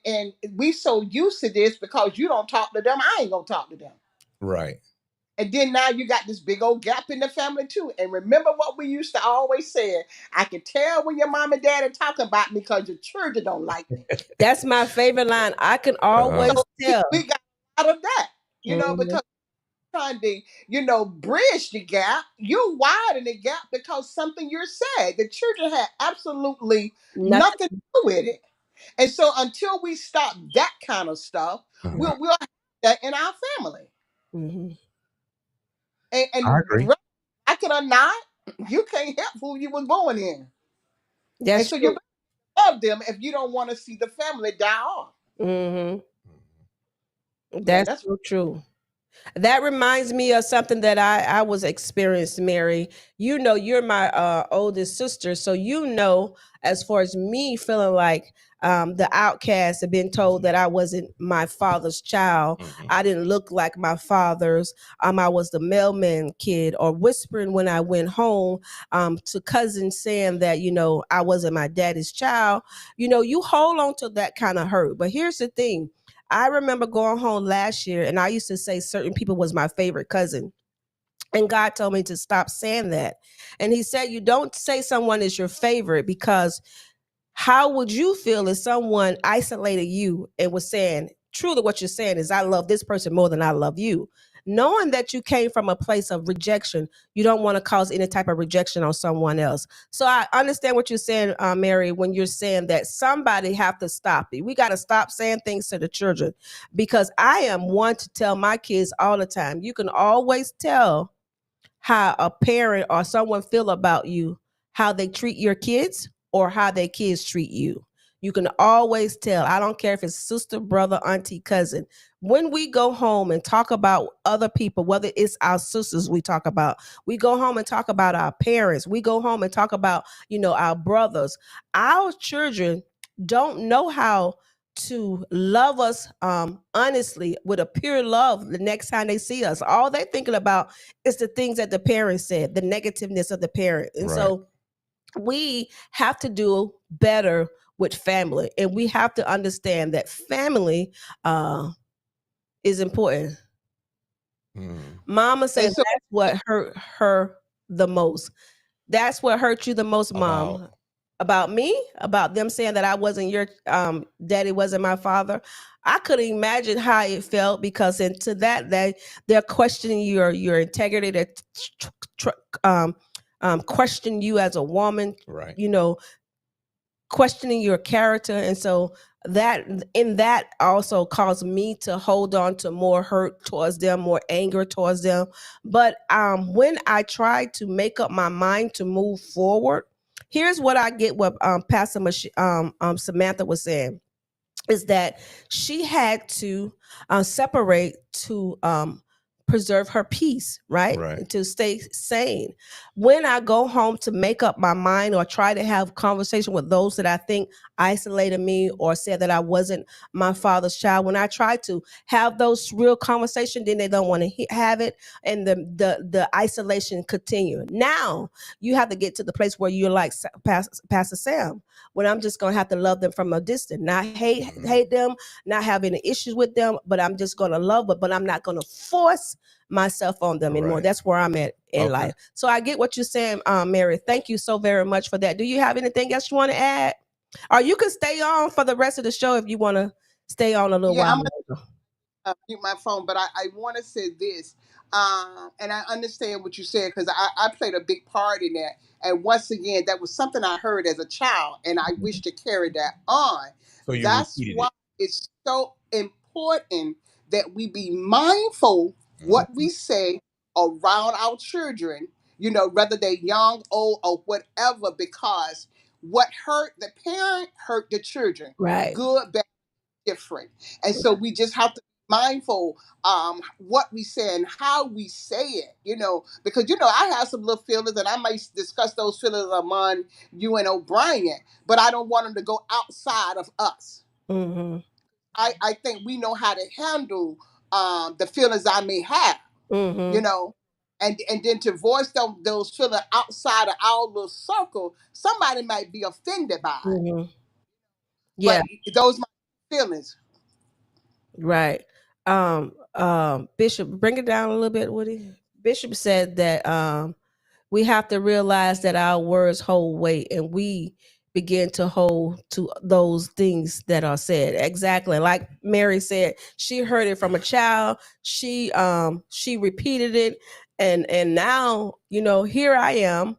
and we so used to this, because you don't talk to them, I ain't gonna talk to them. Right. And then now you got this big old gap in the family too. And remember what we used to always say, I can tell when your mom and dad are talking about me because your children don't like me. That's my favorite line. I can always tell. We got a lot of that, because trying to, bridge the gap, you widen the gap because something you're said. The children had absolutely nothing to do with it. And so until we stop that kind of stuff, we'll have that in our family. Mm-hmm. And I agree. I can not, you can't help who you was born in. That's so you love them if you don't want to see the family die off. Mm-hmm. That's so true. That reminds me of something that I was experiencing, Mary. You're my oldest sister, so as far as me feeling like the outcast and being told that I wasn't my father's child, I didn't look like my father's. I was the mailman kid, or whispering when I went home to cousins saying that I wasn't my daddy's child. You hold on to that kind of hurt. But here's the thing. I remember going home last year, and I used to say certain people was my favorite cousin. And God told me to stop saying that. And he said, you don't say someone is your favorite, because how would you feel if someone isolated you and was saying, truly what you're saying is, I love this person more than I love you. Knowing that you came from a place of rejection, you don't want to cause any type of rejection on someone else. So I understand what you're saying, Mary, when you're saying that somebody have to stop it. We got to stop saying things to the children, because I am one to tell my kids all the time, you can always tell how a parent or someone feel about you, how they treat your kids or how their kids treat you. You can always tell. I don't care if it's sister, brother, auntie, cousin. When we go home and talk about other people, whether it's our sisters we talk about, we go home and talk about our parents, we go home and talk about, our brothers. Our children don't know how to love us honestly with a pure love the next time they see us. All they're thinking about is the things that the parents said, the negativeness of the parent. And Right. so we have to do better with family, and we have to understand that family is important. Mama said so that's what hurt her the most. That's what hurt you the most, Mom. About me? About them saying that I wasn't your daddy, wasn't my father. I couldn't imagine how it felt, because into that they're questioning your integrity. They're questioning you as a woman. Right. Questioning your character. And so that also caused me to hold on to more hurt towards them, more anger towards them. But when I tried to make up my mind to move forward, here's what I get what Pastor Samantha was saying, is that she had to separate to preserve her peace, right? Right. To stay sane. When I go home to make up my mind or try to have conversation with those that I think isolated me or said that I wasn't my father's child, when I try to have those real conversations, then they don't want to have it, and the isolation continue. Now you have to get to the place where you're like Pastor Sam, when I'm just gonna have to love them from a distance, not hate them, not have any issues with them, but I'm just gonna love them, but I'm not gonna force myself on them anymore. Right. That's where I'm at in Okay. life. So I get what you're saying, Mary. Thank you so very much for that. Do you have anything else you want to add? Or you can stay on for the rest of the show if you want to stay on a little yeah, while I'm longer. mute my phone, but I want to say this, and I understand what you said, because I played a big part in that. And once again, that was something I heard as a child, and I wish to carry that on. So you That's repeated why it. it's so important that we be mindful what we say around our children, whether they're young, old, or whatever, because what hurt the parent hurt the children. Right. Good, bad, different. And so we just have to be mindful what we say and how we say it, because I have some little feelings, and I might discuss those feelings among you and O'Brien, but I don't want them to go outside of us. Mm-hmm. I think we know how to handle the feelings I may have, Mm-hmm. and then to voice those feelings outside of our little circle, somebody might be offended by it. Mm-hmm. Yeah. But those my feelings. Right. Bishop, bring it down a little bit, Woody. Bishop said that we have to realize that our words hold weight, and we begin to hold to those things that are said. Exactly. Like Mary said, she heard it from a child. She repeated it, and now, here I am,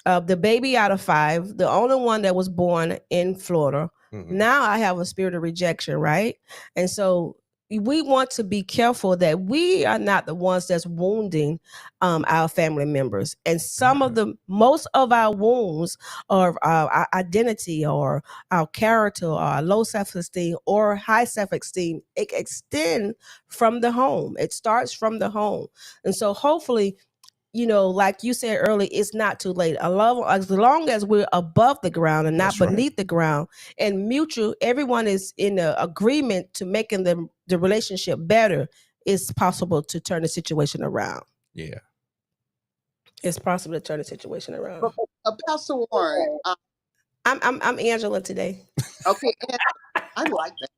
the baby out of 5, the only one that was born in Florida. Mm-hmm. Now I have a spirit of rejection, right? And so we want to be careful that we are not the ones that's wounding our family members. And most of our wounds are our identity or our character or our low self-esteem or high self-esteem. It extends from the home. It starts from the home. And so hopefully, like you said earlier, it's not too late. As long as we're above the ground and not That's right. beneath the ground, and everyone is in a agreement to making the relationship better, it's possible to turn the situation around. Yeah. It's possible to turn the situation around. Pastor Warren, I'm Angela today. Okay, I like that.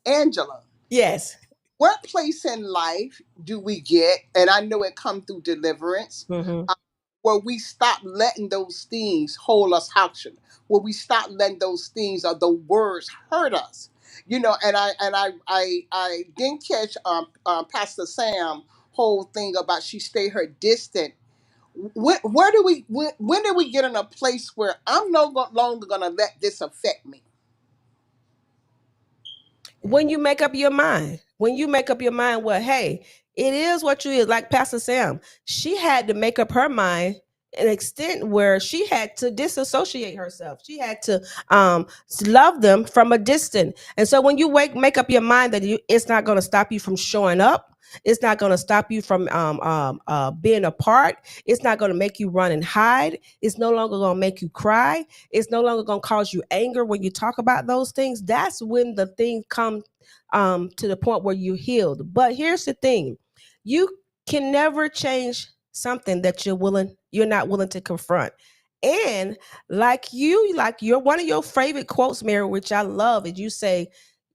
Angela. Yes. What place in life do we get, and I know it come through deliverance, where we stop letting those things hold us hostage, where we stop letting those things or the words hurt us, and I didn't catch Pastor Sam whole thing about she stay her distant. When do we get in a place where I'm no longer gonna let this affect me? When you make up your mind, well, hey, it is what you is. Like Pastor Sam, she had to make up her mind an extent where she had to disassociate herself. She had to love them from a distance. And so when you make up your mind that it's not going to stop you from showing up, it's not going to stop you from being apart. It's not going to make you run and hide. It's no longer going to make you cry. It's no longer going to cause you anger when you talk about those things. That's when the thing comes to the point where you're healed. But here's the thing: you can never change something that you're not willing to confront. And like your one of your favorite quotes, Mary, which I love, is you say,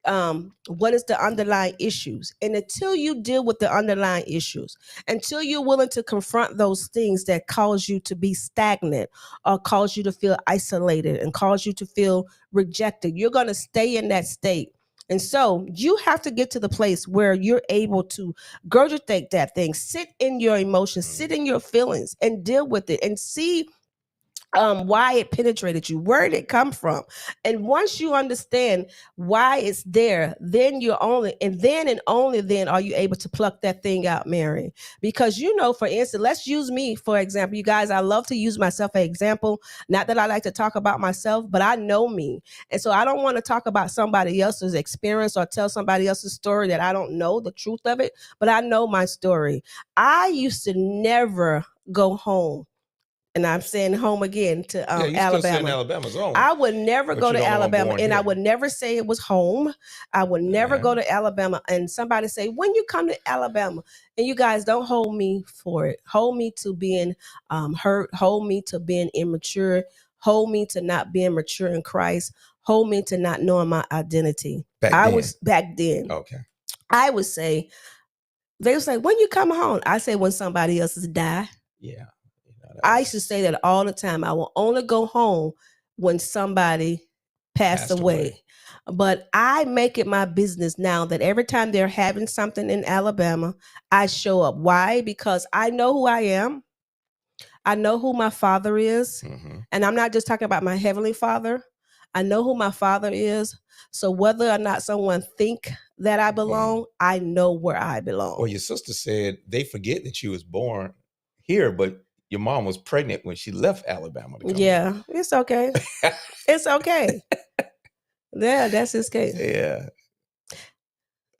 what is the underlying issues? And until you deal with the underlying issues, until you're willing to confront those things that cause you to be stagnant or cause you to feel isolated and cause you to feel rejected, you're going to stay in that state. And so you have to get to the place where you're able to regurgitate that thing, sit in your emotions, sit in your feelings, and deal with it, and see why it penetrated you, where did it come from. And once you understand why it's there, then only then are you able to pluck that thing out, Mary. Because for instance, let's use me for example. You guys, I love to use myself as an example. Not that I like to talk about myself, but I know me. And so I don't want to talk about somebody else's experience or tell somebody else's story that I don't know the truth of it, but I know my story. I used to never go home, and I'm saying home again, to Yeah, you still saying Alabama. Alabama's home. I would never But go you to don't want Alabama, born and I here. would never say it was home. I would never go to Alabama. And somebody say, when you come to Alabama, and you guys don't hold me for it. Hold me to being hurt. Hold me to being immature. Hold me to not being mature in Christ. Hold me to not knowing my identity. Back then. Okay. I would say, they would say, when you come home? I say, when somebody else has died. Yeah. I used to say that all the time. I will only go home when somebody passed away. But I make it my business now that every time they're having something in Alabama, I show up. Why? Because I know who I am. I know who my father is. Mm-hmm. And I'm not just talking about my heavenly father. I know who my father is. So whether or not someone think that I belong, I know where I belong. Well, your sister said they forget that you was born here, but your mom was pregnant when she left Alabama to come here. It's okay. It's okay. Yeah, that's his case. Yeah.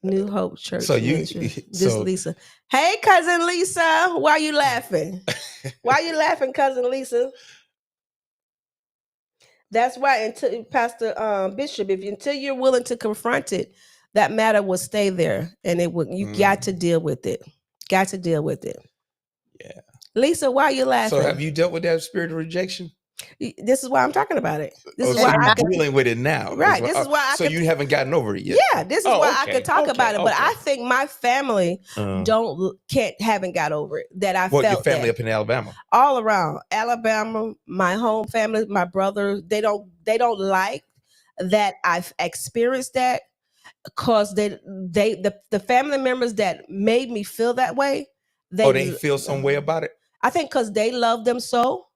New Hope Church. So Lisa. Hey, cousin Lisa, why are you laughing? Why are you laughing, cousin Lisa? That's right. Until Pastor Bishop, until you're willing to confront it, that matter will stay there, and you got to deal with it. Got to deal with it. Yeah. Lisa, why are you laughing? So have you dealt with that spirit of rejection? This is why I'm talking about it. This is so why I'm dealing with it now. Right. This is why So you haven't gotten over it yet. Yeah, this is why I could talk about it. But I think my family haven't got over it. That I felt. Your family up in Alabama? All around Alabama, my home family, my brother, they don't like that I've experienced that, because the family members that made me feel that way, they feel some way about it. I think because they love them so.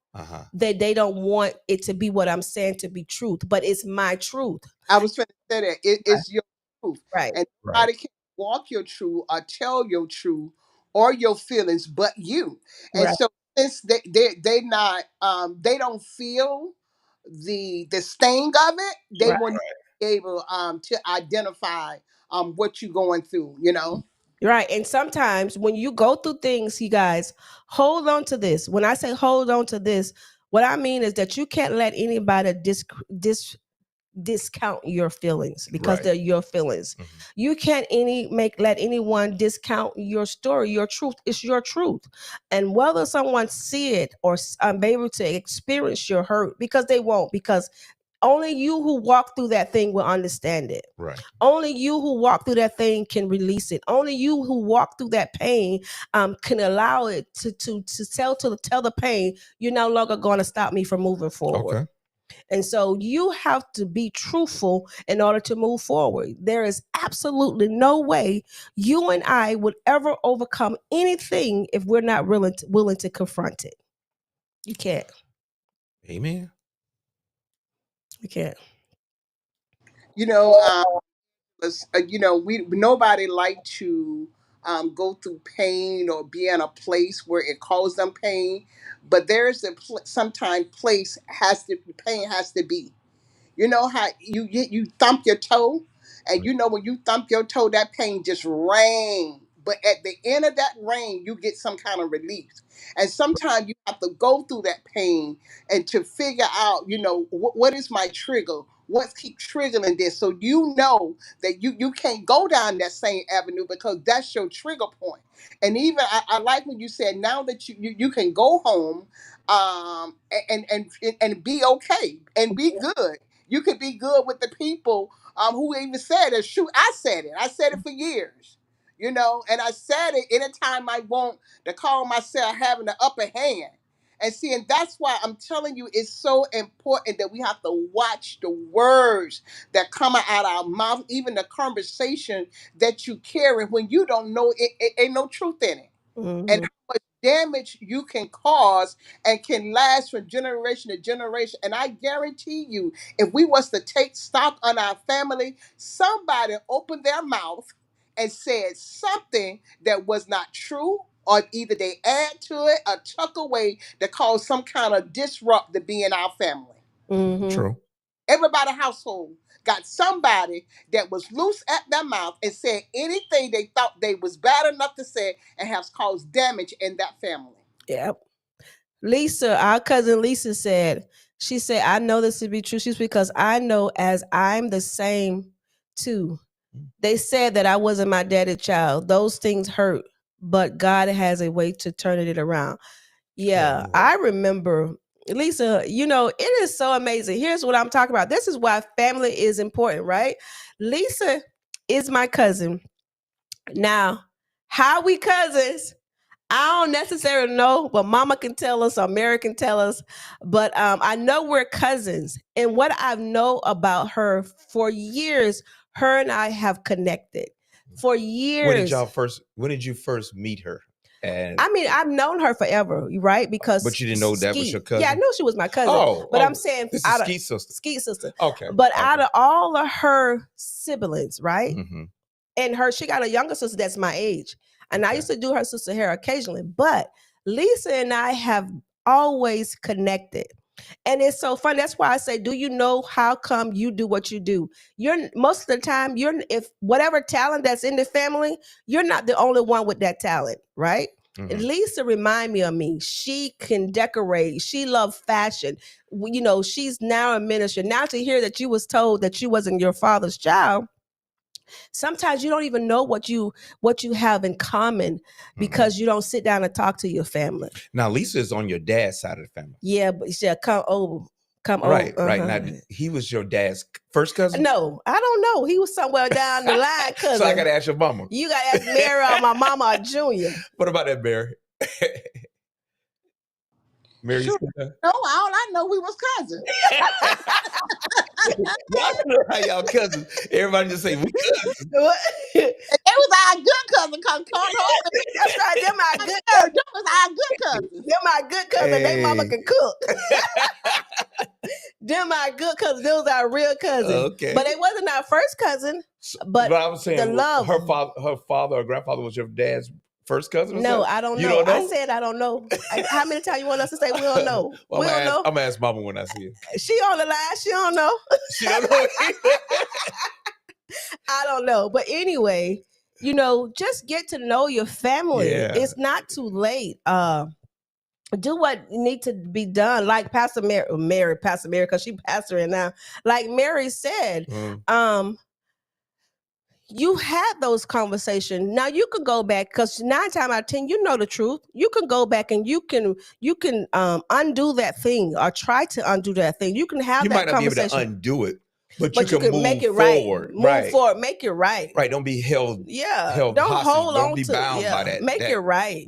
They don't want it to be what I'm saying to be truth, but it's my truth. I was trying to say that it's your truth, right? And nobody can walk your truth or tell your truth or your feelings, but you. And so since they not they don't feel the sting of it, they will not be able to identify what you're going through. Right. And sometimes when you go through things, you guys, hold on to this. When I say hold on to this, what I mean is that you can't let anybody discount your feelings, because they're your feelings. Mm-hmm. You can't let anyone discount your story, your truth. It's your truth. And whether someone see it or be able to experience your hurt, because they won't, because only you who walk through that thing will understand it. Right. Only you who walk through that thing can release it. Only you who walk through that pain can allow it to tell the pain, you're no longer going to stop me from moving forward. Okay. And so you have to be truthful in order to move forward. There is absolutely no way you and I would ever overcome anything if we're not willing to confront it. You can't. Amen. You can't. We nobody like to go through pain or be in a place where it causes them pain. But there's sometimes place has to pain has to be. You know how you thump your toe, and you know when you thump your toe, that pain just rain. But at the end of that rain, you get some kind of relief. And sometimes you have to go through that pain and to figure out, what is my trigger? What keep triggering this? So you know that you can't go down that same avenue because that's your trigger point. And even I like when you said now that you can go home and be okay and be good. You could be good with the people who even said it. Shoot, I said it. I said it for years, and I said it anytime I want to call myself having the upper hand. And see, and that's why I'm telling you, it's so important that we have to watch the words that come out our mouth, even the conversation that you carry when you don't know it ain't no truth in it. And Mhm. how much damage you can cause and can last from generation to generation. And I guarantee you, if we was to take stock on our family, somebody opened their mouth and said something that was not true, or either they add to it or tuck away to cause some kind of disrupt to be in our family. Mhm. True. Everybody household got somebody that was loose at their mouth and said anything they thought they was bad enough to say and has caused damage in that family. Yep. Lisa, our cousin Lisa she said, I know this to be true. She's because I know as I'm the same too. They said that I wasn't my daddy's child. Those things hurt, but God has a way to turn it around. Yeah, Oh, I remember. Lisa, it is so amazing. Here's what I'm talking about. This is why family is important, right? Lisa is my cousin. Now, how we cousins? I don't necessarily know, but Mama can tell us, or Mary can tell us. But I know we're cousins, and what I know about her for years, her and I have connected for years. When did you first meet her? And I mean, I've known her forever, right? Because but you didn't know that was your cousin? Yeah, I knew she was my cousin. Oh, but I'm saying this is Skeet's sister. Skeet's sister. Okay. But out of all of her siblings, right? Mm-hmm. And she got a younger sister that's my age. And I used to do her sister hair occasionally. But Lisa and I have always connected. And it's so fun. That's why I say, do you know how come you do what you do? You're most of the time, if whatever talent that's in the family, you're not the only one with that talent, right? Mm-hmm. Lisa remind me of me. She can decorate. She loves fashion. She's now a minister. Now to hear that you was told that you wasn't your father's child, sometimes you don't even know what you have in common because you don't sit down and talk to your family. Now Lisa is on your dad's side of the family. Yeah, but she come over. Right. Now he was your dad's first cousin? No, I don't know. He was somewhere down the line cousin. So I gotta ask your mama. You gotta ask Mary or my mama or Junior. What about that, Mary? Mary, Sure. No, all I know we was cousins. Y'all know how y'all cousins. Everybody just say we cousins. It was our good cousin come home. That's right. Them our good cousins. That was our good cousins. Them our good cousins. Hey. They mama can cook. Them our good cousins. Those our real cousins. Okay. But it wasn't our first cousin. But I was saying the love. Her father or grandfather was your dad's first cousin? No, I don't know. You don't know. I said I don't know. How many times you want us to say we don't know? Well, we don't know. I'm gonna ask Mama when I see her. She on the line. She don't know. She don't know. I don't know. But anyway, just get to know your family. Yeah. It's not too late. Do what need to be done. Like Pastor Mary, because she pastoring now. Like Mary said, you had those conversations. Now you can go back because 9 times out of 10, you know the truth. You can go back and you can undo that thing or try to undo that thing. You can have that conversation. You might not be able to undo it, but you can move make it forward. Right. Move forward. Make it right. Right. Don't be held. Yeah. Held don't hostage. Hold don't on be to bound by that. Make it right.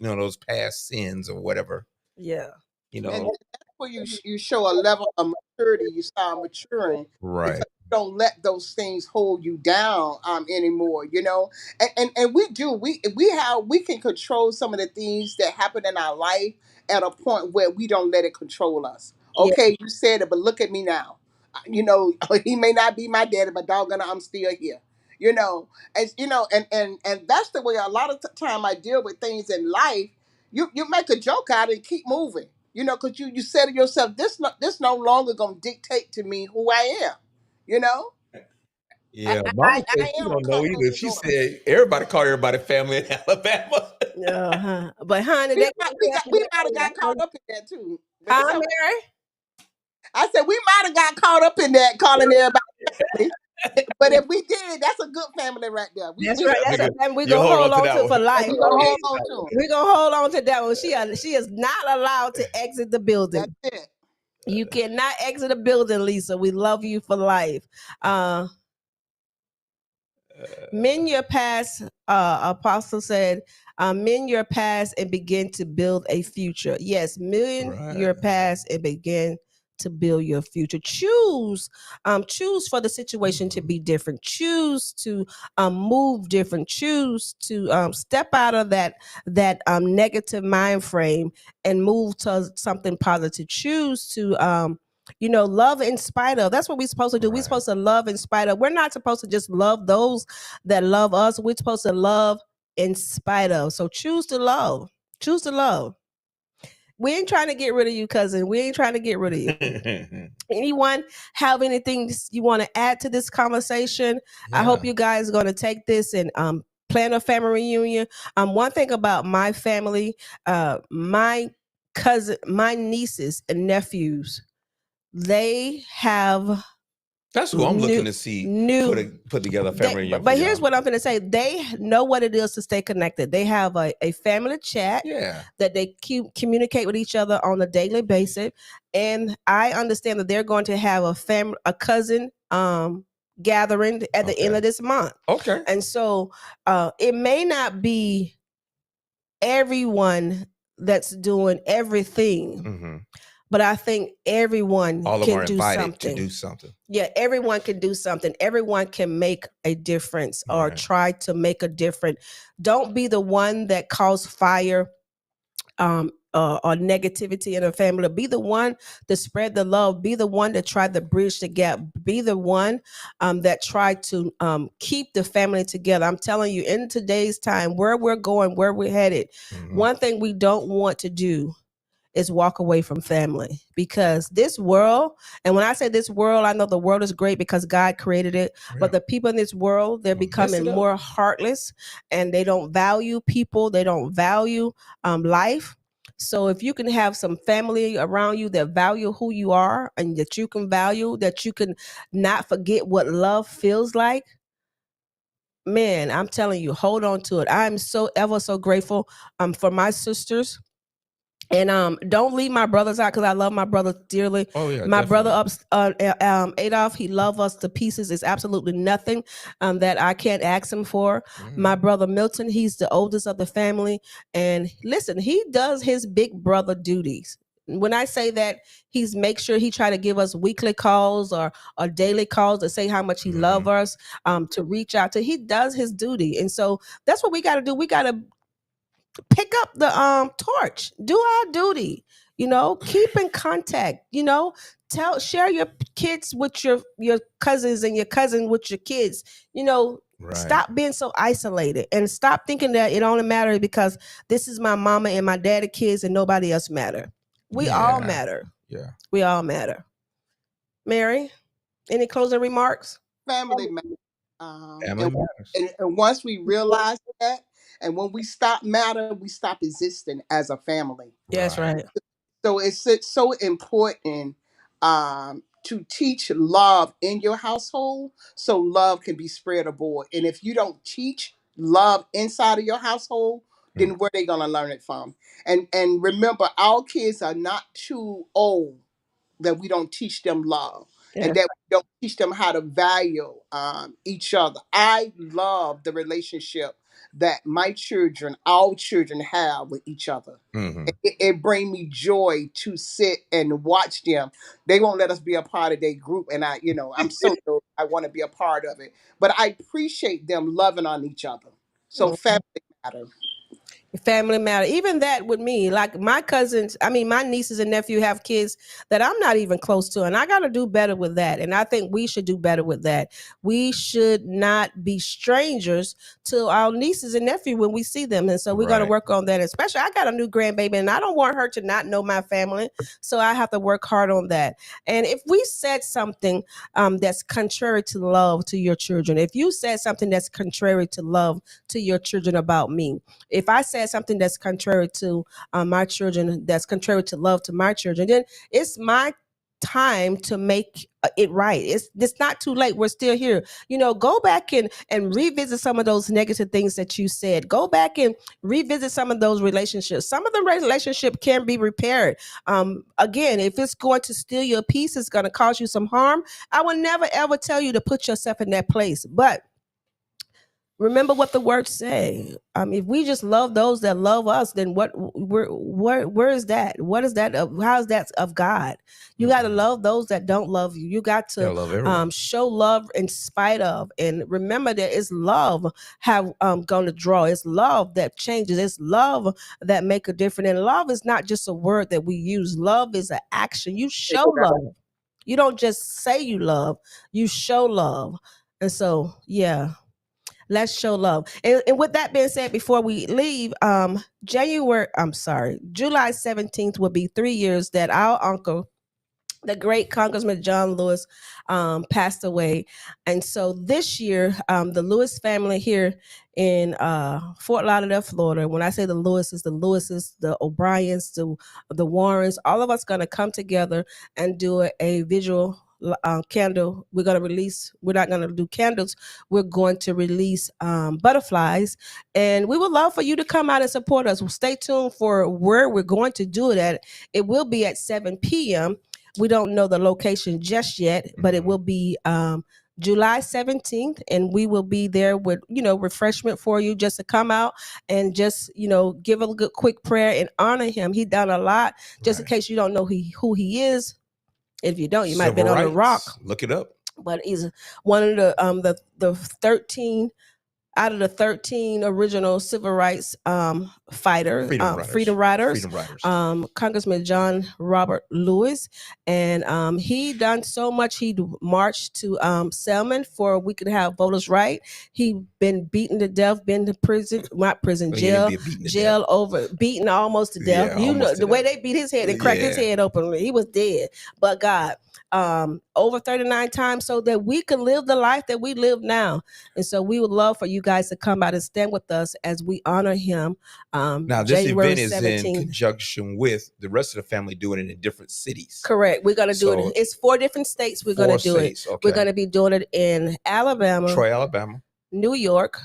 Those past sins or whatever. Yeah. And that's where you show a level of maturity. You start maturing. Right. Don't let those things hold you down anymore, and we do we can control some of the things that happen in our life at a point where we don't let it control us. Okay, yeah. You said it, but look at me now. He may not be my daddy, but doggone it, I'm still here. you know, as you know, and that's the way a lot of time I deal with things in life. You make a joke out and keep moving, you know, because you say to yourself, this no longer gonna dictate to me who I am, you know. Yeah, Mama said I she am a don't know either. comfortable She daughter. said everybody call everybody family in Alabama. Uh-huh. But honey, they gonna We might have got caught up in that too. But it's huh, all, Mary? I said we might have got caught up in that calling everybody family. But if we did, that's a good family right there. That's We right. That's a Nigga, family we you gonna hold hold on to on that to one. for life. we Hold gonna on hold to on that to one. them. We gonna hold on to that one. She is not allowed to exit the That's building. it. You cannot exit the building, Lisa. We love you for life. Mend your past, Apostle said, mend your past and begin to build a future. Yes, mend your Right. past and begin to build your future. Choose for the situation to be different. Choose to move different. Choose to step out of that negative mind frame and move to something positive. Choose to love in spite of. That's what we're supposed to do. We're Right. supposed to love in spite of. We're not supposed to just love those that love us. We're supposed to love in spite of. So choose to love. Choose to love. We ain't trying to get rid of you, cousin. We ain't trying to get rid of you. Anyone have anything you want to add to this conversation? I hope Yeah. you guys are going to take this and plan a family reunion. One thing about my family, my nieces and nephews, they have That's who I'm looking to see put together a family reunion but for here's y'all. what I'm going to say. They know what it is to stay connected. They have a family chat Yeah. that they communicate with each other on a daily basis. And I understand that they're going to have a cousin gathering at the end Okay. of this month. Okay. And so it may not be everyone that's doing everything, Mhm. but I think everyone All of them can are do invited something. to do something. Yeah, everyone can do something. Everyone can make a difference or Right. try to make a difference. Don't be the one that cause fire or negativity in a family. Be the one to spread the love. Be the one that try to bridge the gap. Be the one that try to keep the family together. I'm telling you, in today's time, where we're going, where we're headed, one thing we don't want to do is walk away from family, because this world, and when I say this world, I know the world is great because God created it, but the people in this world, they're becoming more heartless, and they don't value people, they don't value life. So if you can have some family around you that value who you are, and that you can value, that you can not forget what love feels like, man, I'm telling you, hold on to it. I'm so ever so grateful for my sisters. And don't leave my brothers out, because I love my brother dearly. Oh yeah. My brother definitely. Adolf, he loves us to pieces. It's absolutely nothing that I can't ask him for. My brother Milton, he's the oldest of the family, and listen, he does his big brother duties. When I say that, he's make sure he try to give us weekly calls or daily calls to say how much he loves us, to reach out to. He does his duty, and so that's what we got to do. We got to pick up the torch, do our duty, keep in contact, share your kids with your cousins, and your cousin with your kids. Right. Stop being so isolated, and stop thinking that it only matters because this is my mama and my daddy kids and nobody else matter. We all matter. Yeah. We all matter. Mary, any closing remarks? Family matters. Family matters. And once we realize that, and when we stop matter, we stop existing as a family. Yes, right. So it's so important to teach love in your household, so love can be spread abroad. And if you don't teach love inside of your household, then where they gonna learn it from? And remember, our kids are not too old that we don't teach them love, and Yes. that we don't teach them how to value each other. I love the relationship that my children, our children, have with each other. Mm-hmm. It brings me joy to sit and watch them. They won't let us be a part of their group, and I'm so I want to be a part of it. But I appreciate them loving on each other. So family matter. Family matter. Even that with me, like my cousins, I mean, my nieces and nephew have kids that I'm not even close to, and I got to do better with that. And I think we should do better with that. We should not be strangers to our nieces and nephew when we see them. And so we're going to Right. work on that. Especially, I got a new grandbaby, and I don't want her to not know my family. So I have to work hard on that. And if we said something that's contrary to love to your children, if you said something that's contrary to love to your children about me, if I said something that's contrary to my children, that's contrary to love to my children, then it's my time to make it right. It's not too late. We're still here. Go back and revisit some of those negative things that you said. Go back and revisit some of those relationships. Some of the relationship can be repaired. Again, if it's going to steal your peace, it's going to cause you some harm. I will never ever tell you to put yourself in that place. But remember what the words say. If we just love those that love us, then where is that? What is that of? How is that of God? You got to love those that don't love you. You got Gotta to love everyone. show love in spite of. And remember that it's love have going to draw. It's love that changes. It's love that make a difference. And love is not just a word that we use. Love is an action. You show love. You don't just say you love. You show love. And so, yeah. Let's show love. And with that being said, before we leave, July 17th will be 3 years that our uncle, the great Congressman John Lewis, passed away. And so this year, the Lewis family here in Fort Lauderdale, Florida, when I say the Lewises, the O'Briens, the Warrens, all of us going to come together and do a visual candle. We're not going to do candles. We're going to release butterflies, and we would love for you to come out and support us. Well, stay tuned for where we're going to do it at. It will be at 7 p.m. We don't know the location just yet, but it will be July 17th, and we will be there with refreshment for you, just to come out and just give a good quick prayer and honor him. He done a lot. Just in case you don't know who he is. If you don't, you might have been on the rock. Look it up. But he's one of the 13 out of the 13 original civil rights fighters, freedom riders. Congressman John Robert Lewis, and he done so much. He marched to Selma for we could have voters' right. He been beaten to death, been to prison, not prison, beaten almost to death. Yeah, the way they beat his head and cracked his head open, he was dead. But God, over 39 times, so that we can live the life that we live now. And so we would love for you guys to come out and stand with us as we honor him. Now, this January event is 17th. in conjunction with the rest of the family doing it in different cities. Correct. We're going to do it. It's 4 different states we're going to do it. Okay. We're going to be doing it in Alabama, Troy, Alabama, New York.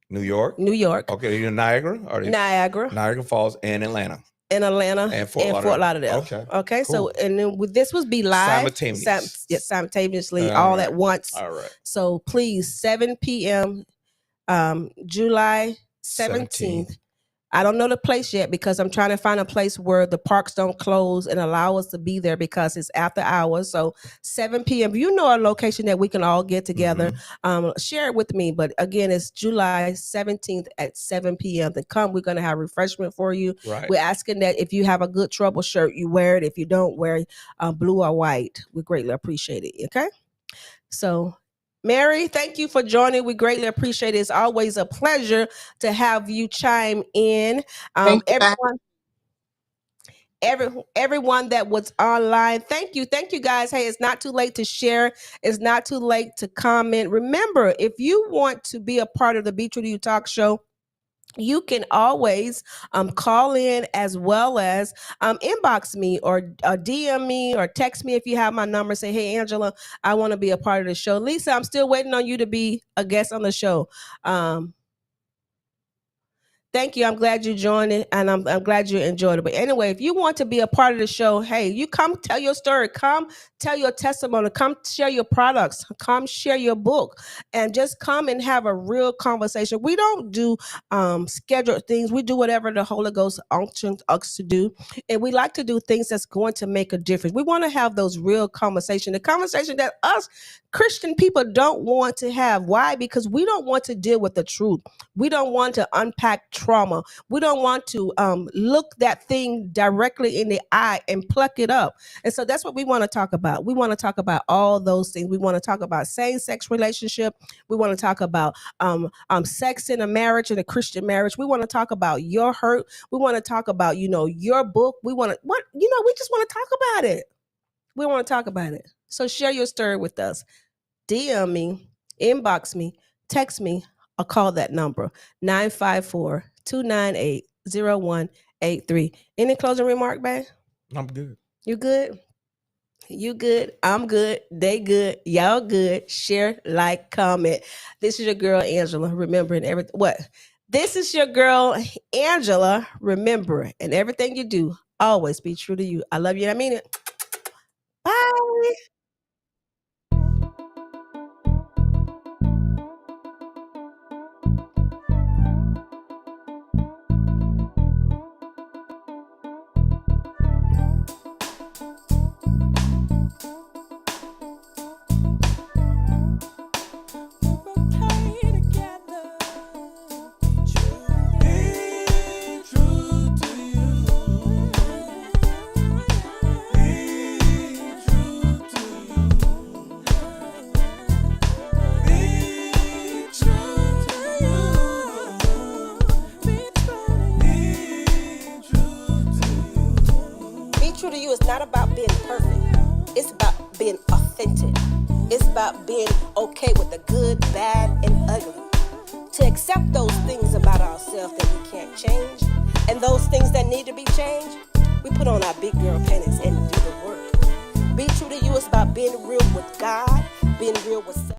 Okay, you're Niagara Falls, and Atlanta. In Atlanta and Fort Lauderdale. Okay. Cool. So, and then this will be live simultaneously, all at once. All right. So please, 7 p.m. July 17th. I don't know the place yet because I'm trying to find a place where the parks don't close and allow us to be there because it's after hours. So 7 p.m. If you know a location that we can all get together, share it with me. But again, it's July 17th at 7 p.m. to come. We're going to have refreshment for you. Right. We're asking that if you have a good trouble shirt, you wear it. If you don't, wear blue or white. We greatly appreciate it. Okay. So Mary, thank you for joining. We greatly appreciate it. It's always a pleasure to have you chime in. Everyone that was online, thank you guys. Hey, it's not too late to share. It's not too late to comment. Remember, if you want to be a part of the Be True to You Talk Show, you can always call in as well as inbox me or DM me or text me if you have my number. Say, hey, Angela, I want to be a part of the show. Lisa, I'm still waiting on you to be a guest on the show. Thank you. I'm glad you joined it, and I'm glad you enjoyed it. But anyway, if you want to be a part of the show, hey, you come tell your story. Come tell your testimony. Come share your products. Come share your book, and just come and have a real conversation. We don't do scheduled things. We do whatever the Holy Ghost unctions us to do, and we like to do things that's going to make a difference. We want to have those real conversations, the conversation that us Christian people don't want to have. Why? Because we don't want to deal with the truth. We don't want to unpack truth trauma. We don't want to look that thing directly in the eye and pluck it up. And so that's what we want to talk about. We want to talk about all those things. We want to talk about same-sex relationship. We want to talk about sex in a marriage, in a Christian marriage. We want to talk about your hurt. We want to talk about, your book. We just want to talk about it. We want to talk about it. So share your story with us. DM me, inbox me, text me, or call that number, 954-298-0183. Any closing remark, babe? I'm good. You good? You good? I'm good. They good. Y'all good. Share, like, comment. This is your girl, Angela, remembering everything. What? This is your girl, Angela, remember, and everything you do, always be true to you. I love you and I mean it. Bye. True to you is not about being perfect. It's about being authentic. It's about being okay with the good, bad, and ugly. To accept those things about ourselves that we can't change, and those things that need to be changed, we put on our big girl panties and do the work. Be true to you is about being real with God, being real with self.